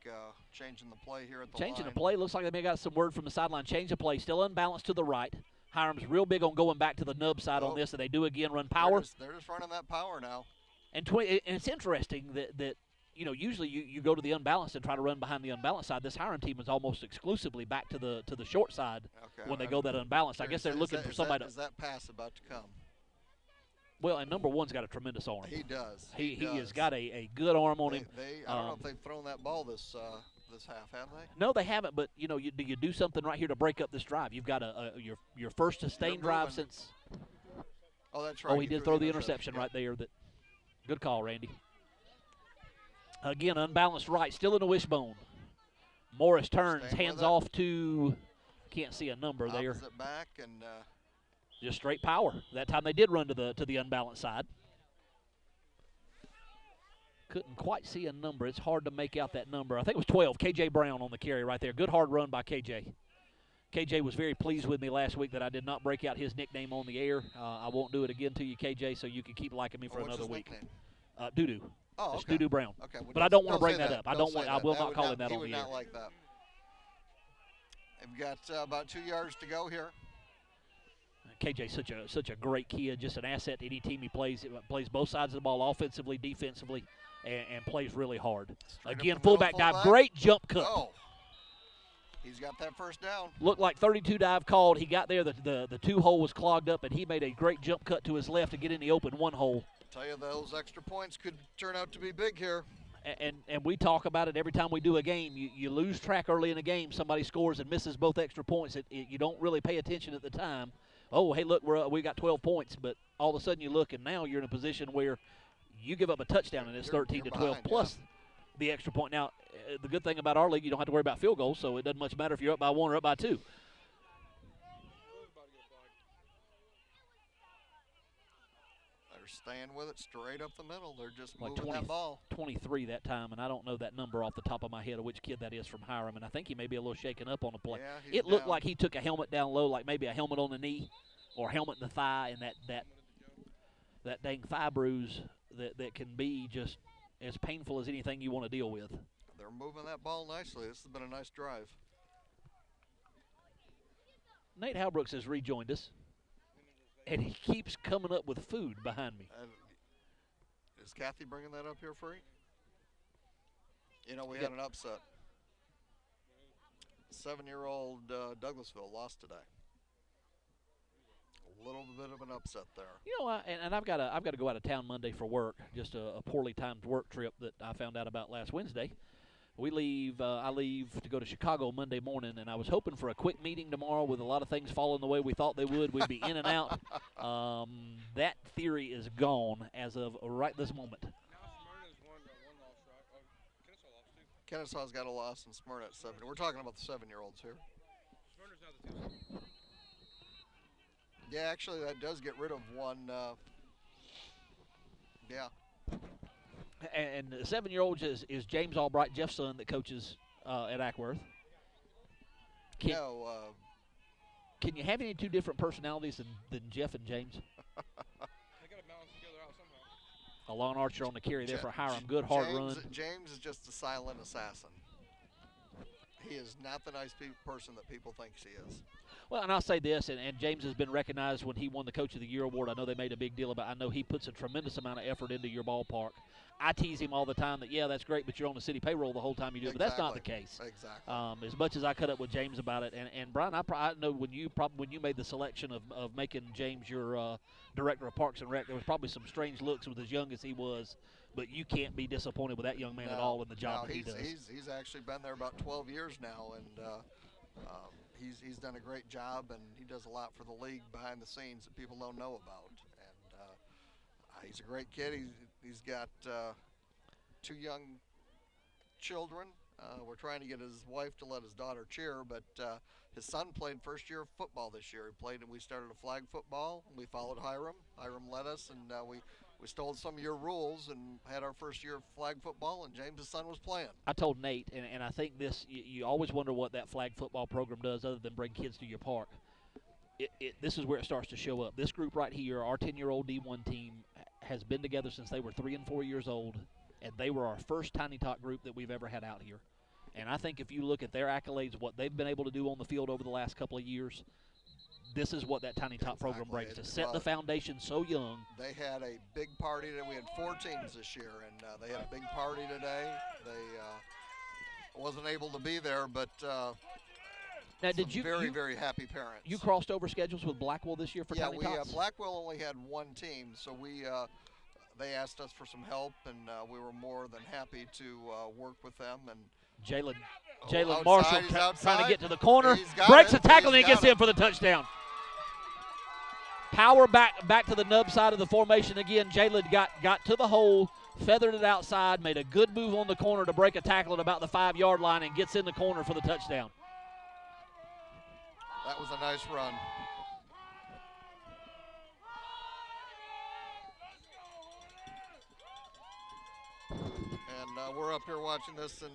changing the play here at the Changing line. the play. Looks like they may have got some word from the sideline. Change the play. Still unbalanced to the right. Hiram's real big on going back to the nub side on this, and they do again run power. They're just running that power now. And it's interesting that usually you go to the unbalanced and try to run behind the unbalanced side. This Hiram team is almost exclusively back to the short side when they go that unbalanced. I guess they're looking for somebody. Is that pass about to come? Well, and number one's got a tremendous arm. He does. He has got a good arm on him. I don't know if they've thrown that ball this half, have they? No, they haven't. But you do something right here to break up this drive. You've got your first sustained drive since. Oh, that's right. Oh, he did throw the interception right there. Good call, Randy. Again, unbalanced right, still in the wishbone. Morris turns, hands off to. Can't see a number there. Opposite back and. Just straight power. That time they did run to the unbalanced side. Couldn't quite see a number. It's hard to make out that number. I think it was 12. KJ Brown on the carry right there. Good hard run by KJ. KJ was very pleased with me last week that I did not break out his nickname on the air. I won't do it again to you, KJ, so you can keep liking me for another week. Nickname? Doodoo. Oh, okay. It's Doodoo Brown. Okay. Well, but I don't want to bring say that up. I will not call him that on the air. He would not like that. We've got about 2 yards to go here. KJ's such a great kid, just an asset to any team he plays. He plays both sides of the ball, offensively, defensively, and plays really hard. Again, fullback dive, great jump cut. Oh, he's got that first down. Looked like 32 dive called. He got there, the 2 hole was clogged up, and he made a great jump cut to his left to get in the open 1 hole. Tell you, those extra points could turn out to be big here. And we talk about it every time we do a game. You lose track early in a game. Somebody scores and misses both extra points. You don't really pay attention at the time. Oh, hey, look, we got 12 points, but all of a sudden you look, and now you're in a position where you give up a touchdown, and it's 13 to 12 behind, plus the extra point. Now, the good thing about our league, you don't have to worry about field goals, so it doesn't much matter if you're up by 1 or up by 2. They're staying with it straight up the middle. They're just Like moving that ball. 23 that time, and I don't know that number off the top of my head of which kid that is from Hiram, and I think he may be a little shaken up on the play. Yeah, it looked like he took a helmet down low, like maybe a helmet on the knee or a helmet in the thigh, and that dang thigh bruise that can be just as painful as anything you want to deal with. They're moving that ball nicely. This has been a nice drive. Nate Halbrooks has rejoined us, and he keeps coming up with food behind me. Is Kathy bringing that up here for you? We had an upset. 7-year-old Douglasville lost today. A little bit of an upset there. And I've got to go out of town Monday for work. Just a poorly timed work trip that I found out about last Wednesday. I leave to go to Chicago Monday morning, and I was hoping for a quick meeting tomorrow with a lot of things falling the way we thought they would. We'd be in and out. That theory is gone as of right this moment. Kennesaw's got a loss, and Smyrna at 7. We're talking about the 7-year-olds here. Smyrna's now the 2. Yeah, actually, that does get rid of one. Yeah. And the 7-year-olds is James Albright, Jeff's son, that coaches at Acworth. Can you have any two different personalities than Jeff and James? They got to balance together out somehow. A lawn archer on the carry there for Hiram. Good hard run. James is just a silent assassin. He is not the nice person that people think he is. Well, and I'll say this, and James has been recognized when he won the Coach of the Year award. I know they made a big deal about it. I know he puts a tremendous amount of effort into your ballpark. I tease him all the time that, yeah, that's great, but you're on the city payroll the whole time you do it. But that's not the case. Exactly. As much as I cut up with James about it. And Brian, I know when you made the selection of making James your director of Parks and Rec, there was probably some strange looks with as young as he was. But you can't be disappointed with that young man at all in the job that he does. He's actually been there about 12 years now, and he's done a great job, and he does a lot for the league behind the scenes that people don't know about. And he's a great kid. He's got 2 young children. We're trying to get his wife to let his daughter cheer, but his son played first year of football this year. He played, and we started a flag football, and we followed Hiram. Hiram led us, and we stole some of your rules and had our first year of flag football, and James' son was playing. I told Nate, and I think this, you always wonder what that flag football program does other than bring kids to your park. This is where it starts to show up. This group right here, our 10-year-old D1 team, has been together since they were 3 and 4 years old, and they were our first Tiny Tot group that we've ever had out here. And I think if you look at their accolades, what they've been able to do on the field over the last couple of years, this is what that Tiny Tot program brings, to set the foundation so young. They had a big party today. We had 4 teams this year, and they had a big party today. They wasn't able to be there, but now, did you very happy parents. You crossed over schedules with Blackwell this year for Tiny Tots? Yeah, Blackwell only had 1 team, so they asked us for some help, and we were more than happy to work with them. And Jalen Marshall trying to get to the corner, breaks the tackle, and he gets in for the touchdown. Power back to the nub side of the formation again. Jalen got to the hole, feathered it outside, made a good move on the corner to break a tackle at about the 5-yard line, and gets in the corner for the touchdown. That was a nice run. And we're up here watching this, and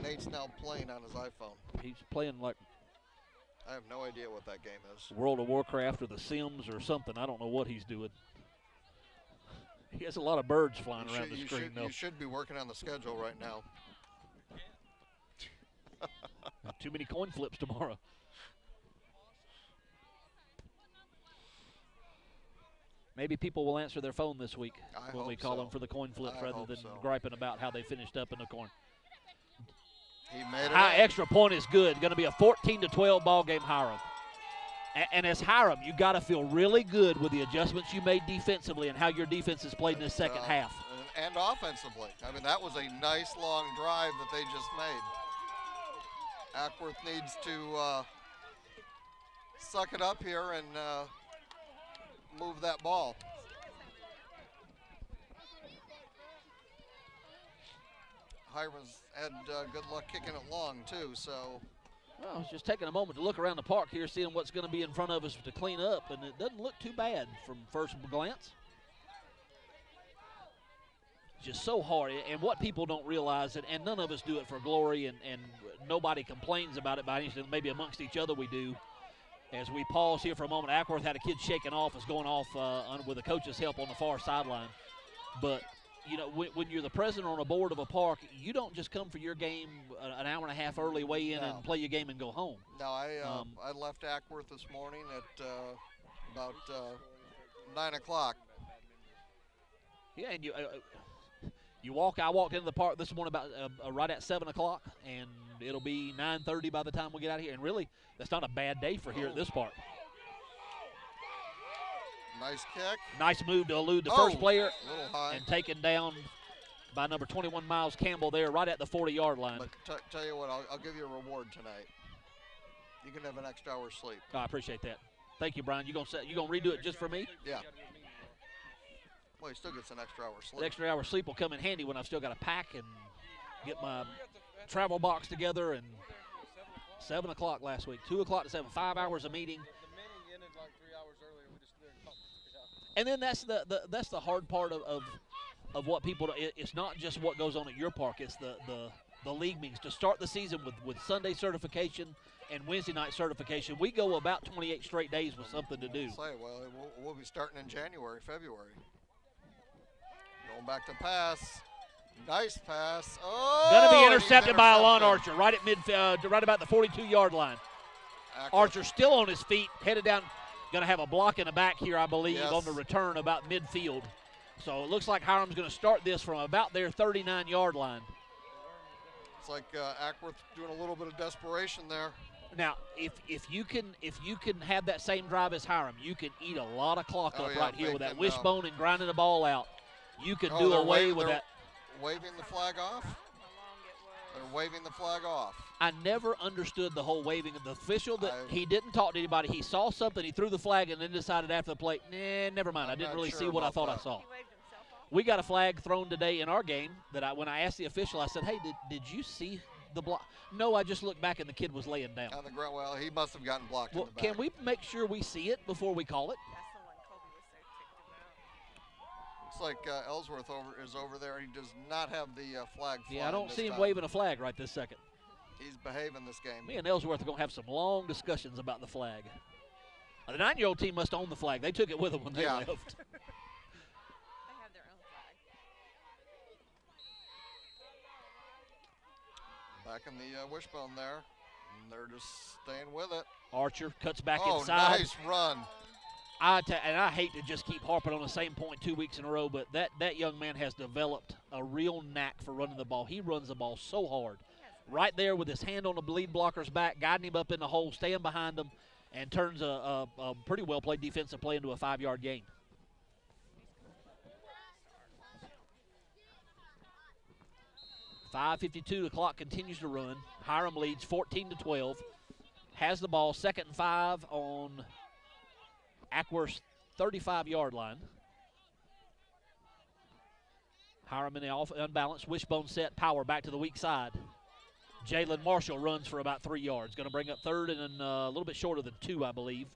Nate's now playing on his iPhone. He's playing like I have no idea what that game is. World of Warcraft or The Sims or something. I don't know what he's doing. He has a lot of birds flying around the screen, though. You should be working on the schedule right now. Too many coin flips tomorrow. Maybe people will answer their phone this week when we call them for the coin flip rather than griping about how they finished up in the corner. He made it. High extra point is good. Going to be a 14-12 ball game, Hiram. And as Hiram, you got to feel really good with the adjustments you made defensively and how your defense has played in this second half. And offensively. I mean, that was a nice long drive that they just made. Acworth needs to suck it up here and move that ball. Hiram's had good luck kicking it long, too, so. Well, I was just taking a moment to look around the park here, seeing what's going to be in front of us to clean up, and it doesn't look too bad from first glance. Just so hard, and what people don't realize, and none of us do it for glory, and nobody complains about it by any maybe amongst each other we do. As we pause here for a moment, Acworth had a kid shaking off, is going off with the coach's help on the far sideline. But, you know, when you're the president on a board of a park, you don't just come for your game an hour and a half early, weigh in and play your game and go home. No, I left Acworth this morning at about 9 o'clock. Yeah, and I walked into the park this morning about right at 7 o'clock, and it'll be 9:30 by the time we get out of here. And really, that's not a bad day for here at this park. Nice kick. Nice move to elude the first player. A little high. And taken down by number 21, Miles Campbell there right at the 40-yard line. But tell you what, I'll give you a reward tonight. You can have an extra hour's sleep. Oh, I appreciate that. Thank you, Brian. You gonna redo it just for me? Yeah. Well, he still gets an extra hour's sleep. The extra hour's sleep will come in handy when I've still got to pack and get my travel box together, and 7 o'clock last week, 2 o'clock to 7, 5 hours of meeting. The meeting ended like 3 hours earlier. We just there and talked for 3 hours. And then that's the hard part of what people. It's not just what goes on at your park. It's the league meetings to start the season with Sunday certification and Wednesday night certification. We go about 28 straight days with something to do. Well, we'll be starting in January, February. Going back to pass. Nice pass. Oh, Going to be intercepted by Alon intercepted. Archer right at right about the 42-yard line. Archer still on his feet, headed down. Going to have a block in the back here, I believe, Yes. on the return about midfield. So it looks like Hiram's going to start this from about their 39-yard line. It's like Acworth doing a little bit of desperation there. Now, if you can have that same drive as Hiram, you can eat a lot of clock up yeah, right here they with that can, wishbone and grinding the ball out. You can do they're away waving- with they're that. Waving the flag off? How long it was. They're waving the flag off. I never understood the whole waving of the official. That I- he didn't talk to anybody. He saw something, he threw the flag, and then decided after the play, nah, never mind. I I'm didn't not really sure see what I about thought I that. saw. He waved himself off. We got a flag thrown today in our game that when I asked the official, I said, hey, did you see the block? No, I just looked back and the kid was laying down. On the ground, well, he must have gotten blocked Well, in the back. can we make sure we see it before we call it? That's the one Kobe was so ticked about. Looks like Ellsworth is over there. He does not have the flag flying Yeah, I don't this see him time. waving a flag right this second. He's behaving this game. Me and Ellsworth are going to have some long discussions about the flag. The 9-year-old team must own the flag. They took it with them when they Yeah. left. They have their own flag. Back in the wishbone there. And they're just staying with it. Archer cuts back Oh, inside. nice run. And I hate to just keep harping on the same point 2 weeks in a row, but that young man has developed a real knack for running the ball. He runs the ball so hard. Right there with his hand on the lead blocker's back, guiding him up in the hole, staying behind him, and turns a pretty well-played defensive play into a 5-yard gain. .5:52, the clock continues to run. Hiram leads 14-12. Has the ball, 2nd and 5 on Acworth's 35-yard line. Hiram in the unbalanced, wishbone set, power back to the weak side. Jalen Marshall runs for about 3 yards. Going to bring up 3rd and a little bit shorter than 2, I believe.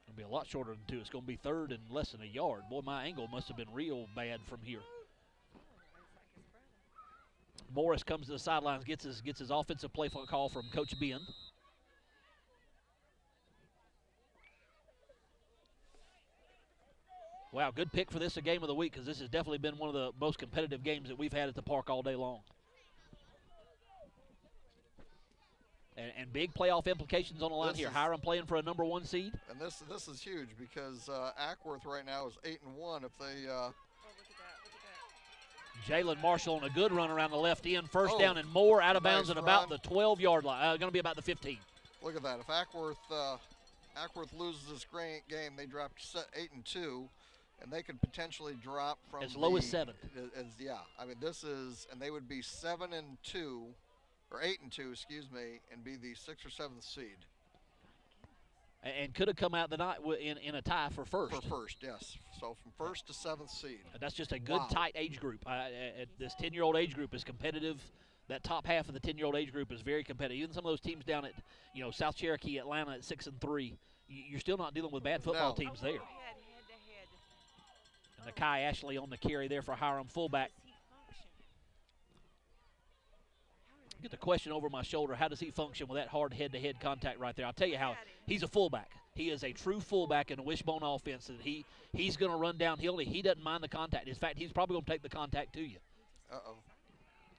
It'll be a lot shorter than 2. It's going to be 3rd and less than a yard. Boy, my angle must have been real bad from here. Morris comes to the sidelines, gets his offensive play call from Coach Ben. Wow, good pick for this a game of the week, because this has definitely been one of the most competitive games that we've had at the park all day long. And big playoff implications on the line here. Hiram playing for a number 1 seed. And this is huge because Acworth right now is 8-1. If they Oh, look at that. Jalen Marshall on a good run around the left end. First Oh, down and more, out of bounds nice at about run. the 12-yard line. Going to be about the 15. look at that, if Acworth loses this game, they drop to 8-2, and they could potentially drop from As low as 7. Yeah, I mean this is, and they would be 7-2. Or 8-2, excuse me, and be the 6th or 7th seed. And could have come out the night in a tie for first. For first, yes. So from 1st to 7th seed. That's just a good, Wow. tight age group. This 10-year-old age group is competitive. That top half of the 10-year-old age group is very competitive. Even some of those teams down at, South Cherokee, Atlanta at 6-3, you're still not dealing with bad football No. teams there. Head to head. And Nakai Ashley on the carry there for Hiram, fullback. How does he function? Get the question over my shoulder, how does he function with that hard head-to-head contact right there? I'll tell you how. He's a fullback. He is a true fullback in a wishbone offense, and he's going to run downhill. He doesn't mind the contact. In fact, he's probably going to take the contact to you. Uh-oh.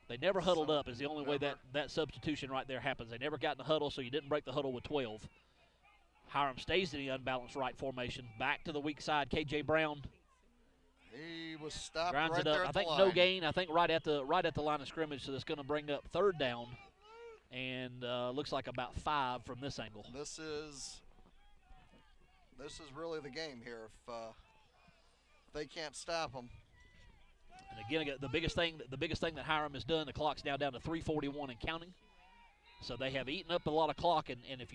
They never huddled up is the only way Never. that substitution right there happens. They never got in the huddle, so you didn't break the huddle with 12. Hiram stays in the unbalanced right formation. Back to the weak side, K.J. Brown He was stopped grinds right it there up. at I the think line. no gain. I think right at the line of scrimmage, so that's going to bring up 3rd down. And looks like about 5 from this angle. This is really the game here. If they can't stop them. And again, the biggest thing that Hiram has done, the clock's now down to 3:41 and counting. So they have eaten up a lot of clock, and even if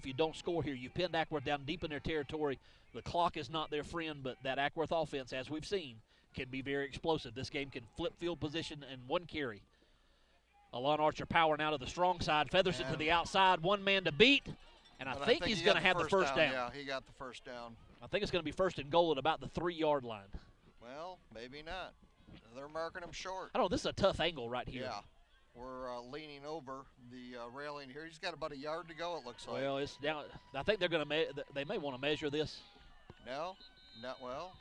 you don't score here, you've pinned Acworth down deep in their territory. The clock is not their friend, but that Acworth offense, as we've seen, can be very explosive. This game can flip field position in one carry. Alon Archer powering out of the strong side, feathers it to the outside, one man to beat, and I think he's going to have the first down. Yeah, he got the first down. I think it's going to be first and goal at about the 3-yard line. Well, maybe not. They're marking him short. I don't know. This is a tough angle right here. Yeah. We're leaning over the railing here. He's got about a yard to go, it looks like. Well, it's down. I think they're going to. They may want to measure this. No, not well.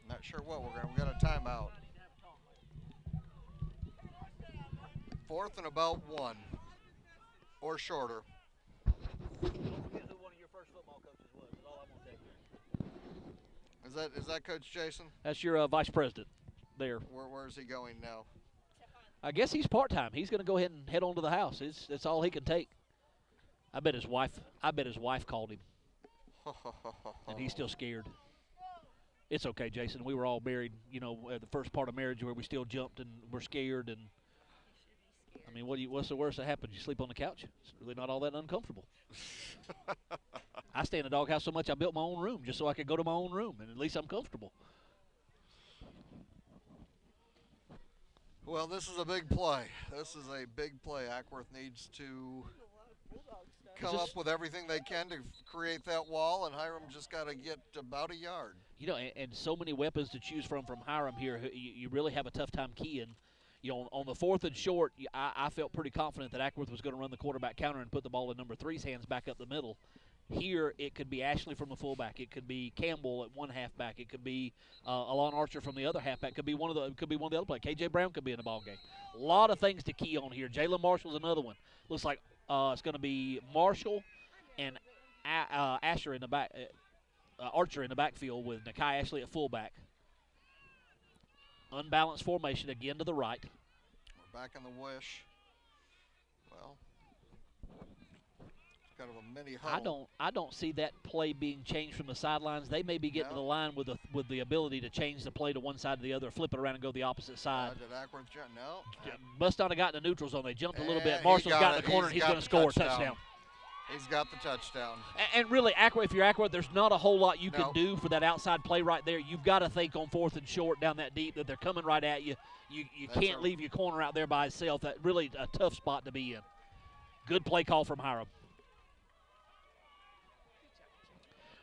Not sure what we're going to. We got a timeout. 4th and about 1, or shorter. Is that Coach Jason? That's your vice president there. Where's he going now? I guess he's part-time. He's going to go ahead and head on to the house. That's all he can take. I bet his wife called him. And he's still scared. It's okay, Jason. We were all married, at the first part of marriage where we still jumped and we're scared. And I mean, what's the worst that happens? You sleep on the couch? It's really not all that uncomfortable. I stay in the doghouse so much I built my own room just so I could go to my own room, and at least I'm comfortable. Well, this is a big play. This is a big play. Acworth needs to come up with everything they can to create that wall, and Hiram just got to get about a yard. And so many weapons to choose from Hiram here. You really have a tough time keying. On the 4th and short, I felt pretty confident that Acworth was going to run the quarterback counter and put the ball in number 3's hands back up the middle. Here, it could be Ashley from the fullback. It could be Campbell at one halfback. It could be Alon Archer from the other halfback. It could be one of the other players. KJ Brown could be in the ball game. A lot of things to key on here. Jalen Marshall's another one. Looks like it's going to be Marshall and Archer in the backfield with Nakai Ashley at fullback. Unbalanced formation again to the right. We're back in the wish. Well, kind of a mini huddle. I don't see that play being changed from the sidelines. They may be getting to the line with the ability to change the play to one side or the other, flip it around and go the opposite side. Did Acworth jump? No. Must not have gotten the neutral zone. They jumped a little bit. Marshall's got in the corner, and he's going to score a touchdown. He's got the touchdown. And really, Acworth, if you're Acworth, there's not a whole lot you can do for that outside play right there. You've got to think on 4th and short down that deep that they're coming right at you. You can't leave your corner out there by itself. That really a tough spot to be in. Good play call from Hiram.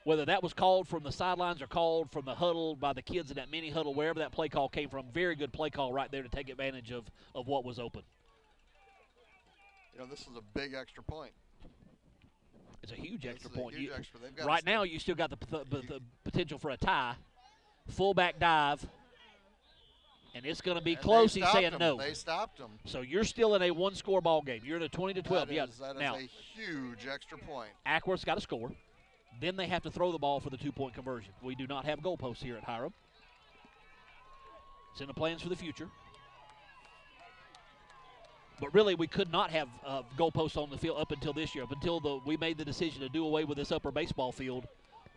Whether that was called from the sidelines or called from the huddle by the kids in that mini huddle, wherever that play call came from, very good play call right there to take advantage of what was open. This is a big extra point. It's a huge extra point. Right now, you still got the potential for a tie. Fullback dive, and it's going to be close. He's saying no. They stopped him. So you're still in a one-score ball game. You're in a 20-12. That is a huge extra point. Acworth's got to score. Then they have to throw the ball for the 2-point conversion. We do not have goalposts here at Hiram. It's in the plans for the future. But really, we could not have goalposts on the field up until this year. Up until we made the decision to do away with this upper baseball field.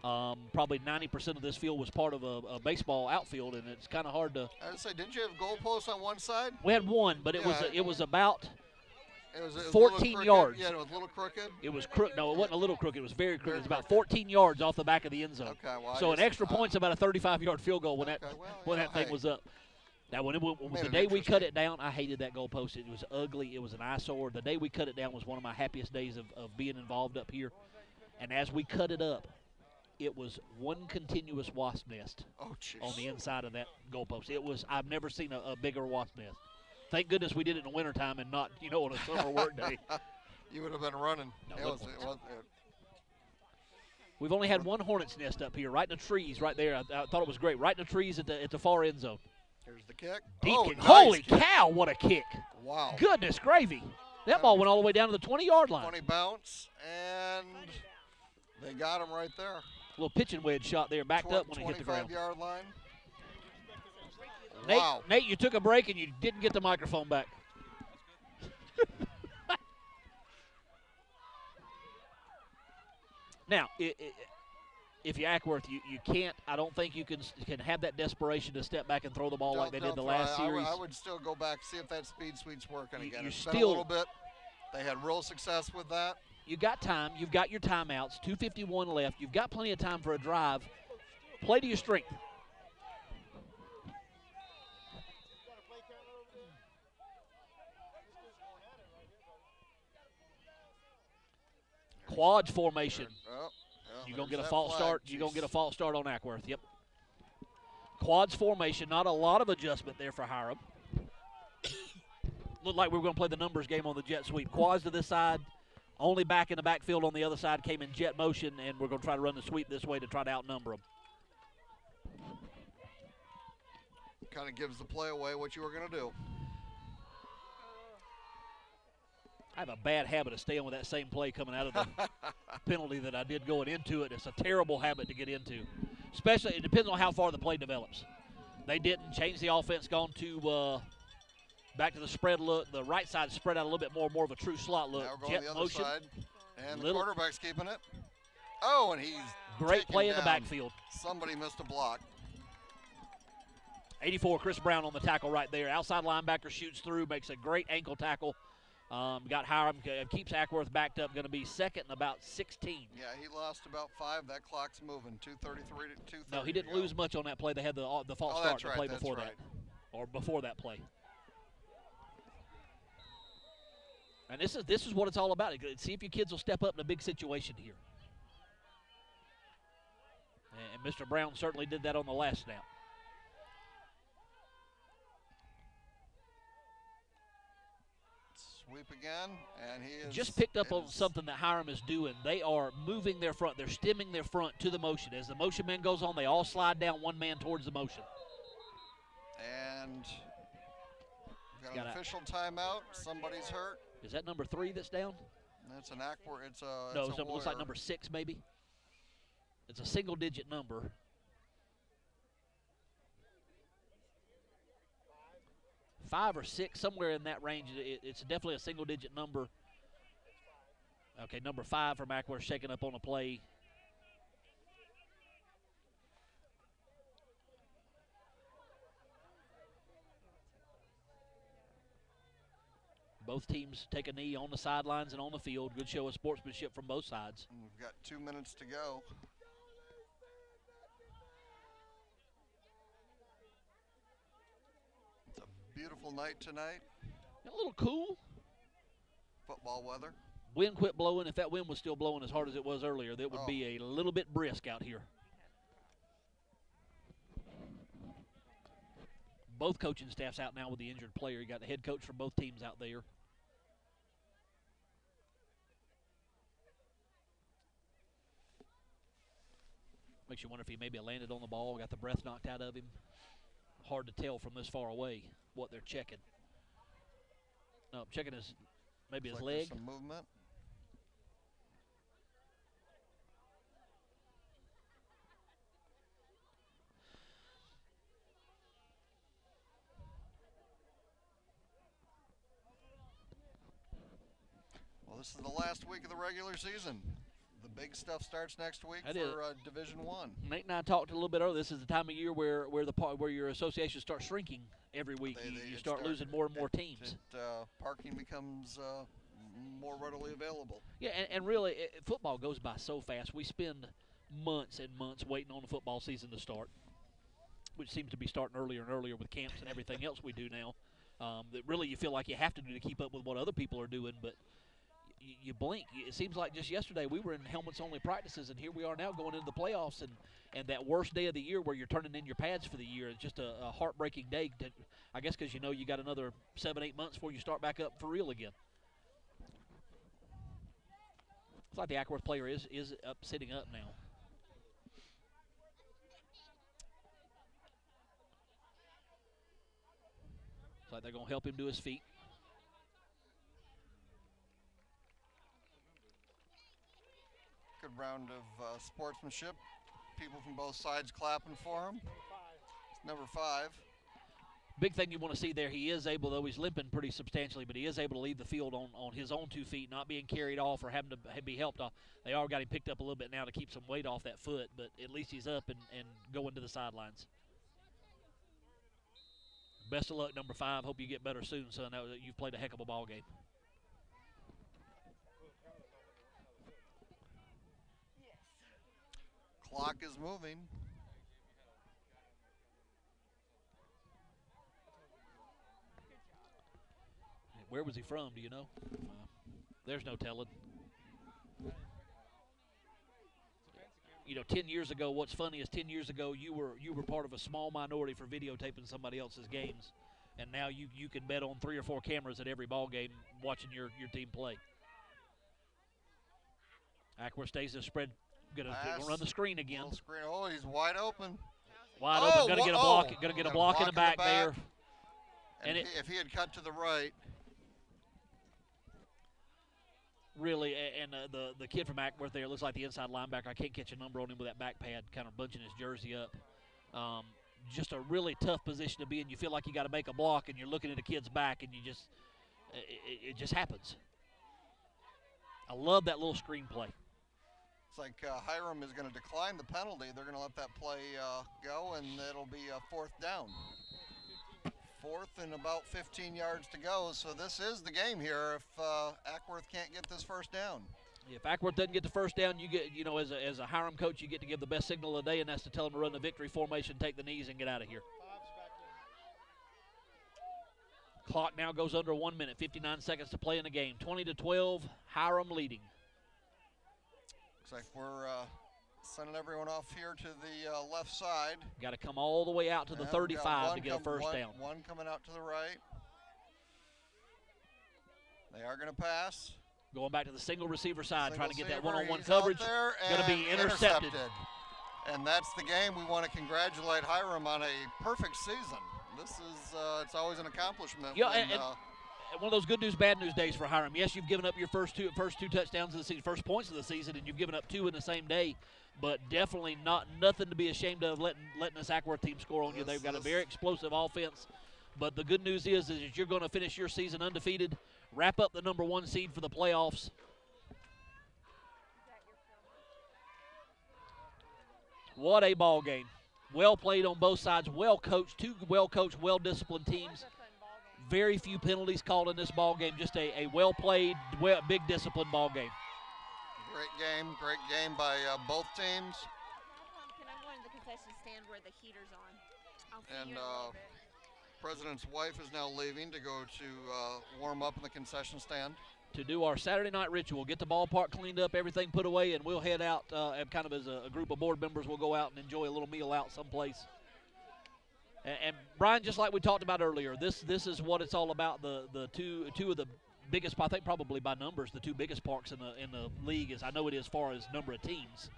Probably 90% of this field was part of a baseball outfield, and it's kind of hard to. I would say, didn't you have goalposts on one side? We had one, but it was about it was 14 yards. Yeah, it was a little crooked. It was crooked. No, it wasn't a little crooked. It was very crooked. It was about 14 yards off the back of the end zone. Okay, well, so an extra point's about a 35-yard field goal when that thing was up. Now, when the day we cut it down, I hated that goalpost. It was ugly. It was an eyesore. The day we cut it down was one of my happiest days of being involved up here. And as we cut it up, it was one continuous wasp nest on the inside of that goalpost. I've never seen a bigger wasp nest. Thank goodness we did it in the wintertime and not, on a summer work day. You would have been running. No, we've only had one hornet's nest up here, right in the trees right there. I thought it was great. Right in the trees at the far end zone. Here's the kick. Nice Holy cow, what a kick. Wow. Goodness gravy. That ball went all the way down to the 20-yard line. 20 bounce, and they got him right there. A little pitching wedge shot there, backed up when he hit the ground. 25-yard line. Wow. Nate, you took a break and you didn't get the microphone back. Now, if you're Acworth, you can't. I don't think you can have that desperation to step back and throw the ball like they did the last series. I would still go back, see if that speed sweep's working again. It's been still a little bit. They had real success with that. You got time. You've got your timeouts. 2:51 left. You've got plenty of time for a drive. Play to your strength. Quads formation. Oh, You're going to there's get a that false flag. start. You're going to Jeez. get a false start on Acworth. Yep. Quads formation. Not a lot of adjustment there for Hiram. Looked like we were going to play the numbers game on the jet sweep. Quads to this side. Only back in the backfield on the other side came in jet motion, and we're going to try to run the sweep this way to try to outnumber them. Kind of gives the play away what you were going to do. I have a bad habit of staying with that same play coming out of the penalty that I did going into it. It's a terrible habit to get into, especially it depends on how far the play develops. They didn't change the offense, gone to back to the spread look. The right side spread out a little bit more of a true slot look. Now we're going Jet the other motion. side, and the Little- quarterback's keeping it. Oh, and he's Great taken play in the down. backfield. Somebody missed a block. 84, Chris Brown on the tackle right there. Outside linebacker shoots through, makes a great ankle tackle. Got Hiram, keeps Acworth backed up. Going to be second and about 16. Yeah, he lost about 5. That clock's moving. 2:33 to 2:30. No, he didn't lose much on that play. They had the false Oh, start that's in the right. play That's before right. that, or before that play. And this is what it's all about. See if your kids will step up in a big situation here. And Mr. Brown certainly did that on the last snap. Sweep again, and he is Just picked up on is- something that Hiram is doing. They are moving their front. They're stemming their front to the motion. As the motion man goes on, they all slide down one man towards the motion. And we've got Got an a- official timeout. Somebody's hurt. Is that number 3 that's down? That's an Acworth. It's a No, it's it a looks like Warrior. number 6 maybe. It's a single-digit number. 5 or 6, somewhere in that range. It's definitely a single-digit number. Okay, number 5 from Acworth shaking up on a play. Both teams take a knee on the sidelines and on the field. Good show of sportsmanship from both sides. And we've got 2 minutes to go. It's a beautiful night tonight. A little cool. Football weather. Wind quit blowing. If that wind was still blowing as hard as it was earlier, that would be a little bit brisk out here. Both coaching staffs out now with the injured player. You got the head coach from both teams out there. Makes you wonder if he maybe landed on the ball, got the breath knocked out of him. Hard to tell from this far away what they're checking. No, checking his maybe Looks his like leg. there's some movement. Well, this is the last week of the regular season. The big stuff starts next week That for Division One. Nate and I talked a little bit earlier. This is the time of year where your association starts shrinking every week. You start losing more and more teams. Parking becomes more readily available. Yeah, and really, football goes by so fast. We spend months and months waiting on the football season to start, which seems to be starting earlier and earlier with camps and everything else we do now. That really you feel like you have to do to keep up with what other people are doing, but you blink. It seems like just yesterday we were in helmets-only practices, and here we are now going into the playoffs, and that worst day of the year where you're turning in your pads for the year. It's just a heartbreaking day, I guess, because you know you got another 7-8 months before you start back up for real again. Looks like the Acworth player is up, sitting up now. Looks like they're going to help him to his feet. Good round of sportsmanship. People from both sides clapping for him. It's number 5. Big thing you want to see there, he is able, though he's limping pretty substantially, but he is able to leave the field on his own 2 feet, not being carried off or having to be helped off. They all got him picked up a little bit now to keep some weight off that foot, but at least he's up and going to the sidelines. Best of luck, number 5. Hope you get better soon, son. You've played a heck of a ball game. Clock is moving. Where was he from? Do you know? There's no telling. 10 years ago, what's funny is 10 years ago you were part of a small minority for videotaping somebody else's games, and now you can bet on 3 or 4 cameras at every ball game watching your team play. Acworth stays the spread. Gonna run the screen again. Screen. Oh, he's wide open. Wide open. Gonna get a block. Gonna get a block in the back there. And if he had cut to the right. Really, and the kid from Acworth there looks like the inside linebacker. I can't catch a number on him with that back pad, kind of bunching his jersey up. Just a really tough position to be in. You feel like you got to make a block, and you're looking at a kid's back, and it just happens. I love that little screen play. It's like Hiram is going to decline the penalty. They're going to let that play go, and it'll be a 4th down. 4th and about 15 yards to go. So this is the game here if Acworth can't get this first down. If Acworth doesn't get the first down, you get, as a Hiram coach, you get to give the best signal of the day, and that's to tell them to run the victory formation, take the knees, and get out of here. Clock now goes under 1 minute, 59 seconds to play in the game. 20-12, Hiram leading. Looks like we're sending everyone off here to the left side. Got to come all the way out to the 35 to get a first down. One coming out to the right. They are going to pass. Going back to the single receiver side, trying to get that one-on-one He's coverage. Going to be intercepted. And that's the game. We want to congratulate Hiram on a perfect season. This is it's always an accomplishment. Yeah, and one of those good news, bad news days for Hiram. Yes, you've given up your first two touchdowns of the season, first points of the season, and you've given up 2 in the same day. But definitely nothing to be ashamed of letting this Acworth team score on you. They've got a very explosive offense. But the good news is you're going to finish your season undefeated, wrap up the number 1 seed for the playoffs. What a ball game. Well played on both sides, well coached, 2 well-coached, well-disciplined teams. Very few penalties called in this ball game. Just a well-played, big disciplined ball game. Great game by both teams. Can I go in the concession stand where the heater's on? I'll see And you in a little bit. President's wife is now leaving to go to warm up in the concession stand. To do our Saturday night ritual, get the ballpark cleaned up, everything put away, and we'll head out and kind of as a group of board members. We'll go out and enjoy a little meal out someplace. And Brian, just like we talked about earlier, this is what it's all about. The two of the biggest, I think probably by numbers, the 2 biggest parks in the league, as I know it is as far as number of teams.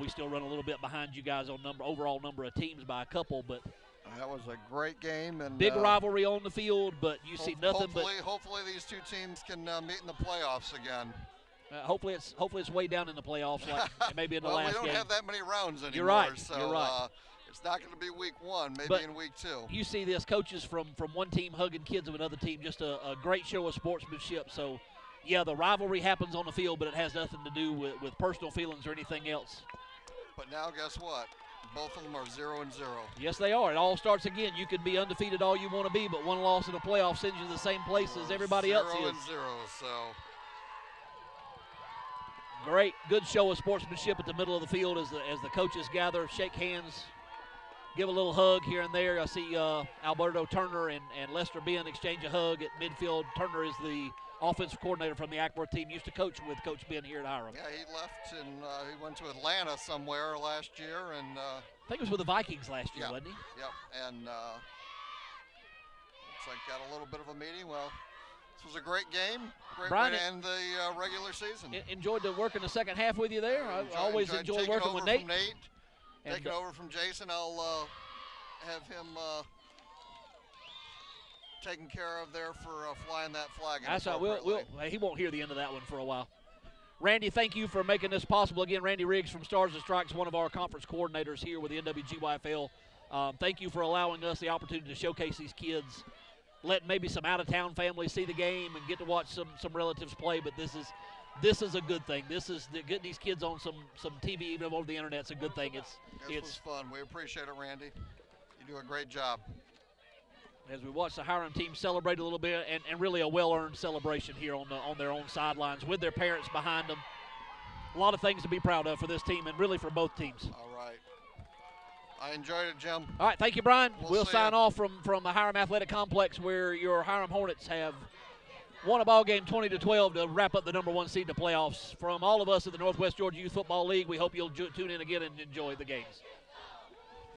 We still run a little bit behind you guys on overall number of teams by a couple, but that was a great game and big rivalry on the field. But you see nothing but hopefully these 2 teams can meet in the playoffs again. Hopefully it's way down in the playoffs, like maybe in the last game. We don't have that many rounds anymore. You're right. So, you're right. It's not going to be week 1, maybe But in week 2. You see this, coaches from one team hugging kids of another team, just a great show of sportsmanship. So, yeah, the rivalry happens on the field, but it has nothing to do with personal feelings or anything else. But now guess what? Both of them are 0-0. Yes, they are. It all starts again. You can be undefeated all you want to be, but one loss in the playoffs sends you to the same place as everybody else is. 0-0, so. Great, good show of sportsmanship at the middle of the field as the coaches gather, shake hands, give a little hug here and there. I see Alberto Turner and Lester Ben exchange a hug at midfield. Turner is the offensive coordinator from the Acworth team, used to coach with Coach Ben here at Hiram. Yeah, he left and he went to Atlanta somewhere last year. And I think it was with the Vikings last year, wasn't he? Yep, and looks like got a little bit of a meeting. Well, this was a great game. Great way to end the regular season. Enjoyed the work in the second half with you there. I always enjoy working with Nate. Taking over from Jason, I'll have him taken care of there for flying that flag. That's right. He won't hear the end of that one for a while. Randy, thank you for making this possible. Again, Randy Riggs from Stars and Strikes, one of our conference coordinators here with the NWGYFL. Thank you for allowing us the opportunity to showcase these kids, let maybe some out-of-town families see the game and get to watch some relatives play. But this is a good thing. Getting these kids on some TV, even over the internet, is a good thing. This was fun. We appreciate it, Randy. You do a great job. As we watch the Hiram team celebrate a little bit, and really a well-earned celebration here on their own sidelines with their parents behind them. A lot of things to be proud of for this team and really for both teams. All right. I enjoyed it, Jim. All right, thank you, Brian. We'll sign you. off from the Hiram Athletic Complex, where your Hiram Hornets have won a ball game 20-12 to wrap up the number 1 seed to playoffs. From all of us at the Northwest Georgia Youth Football League, we hope you'll tune in again and enjoy the games.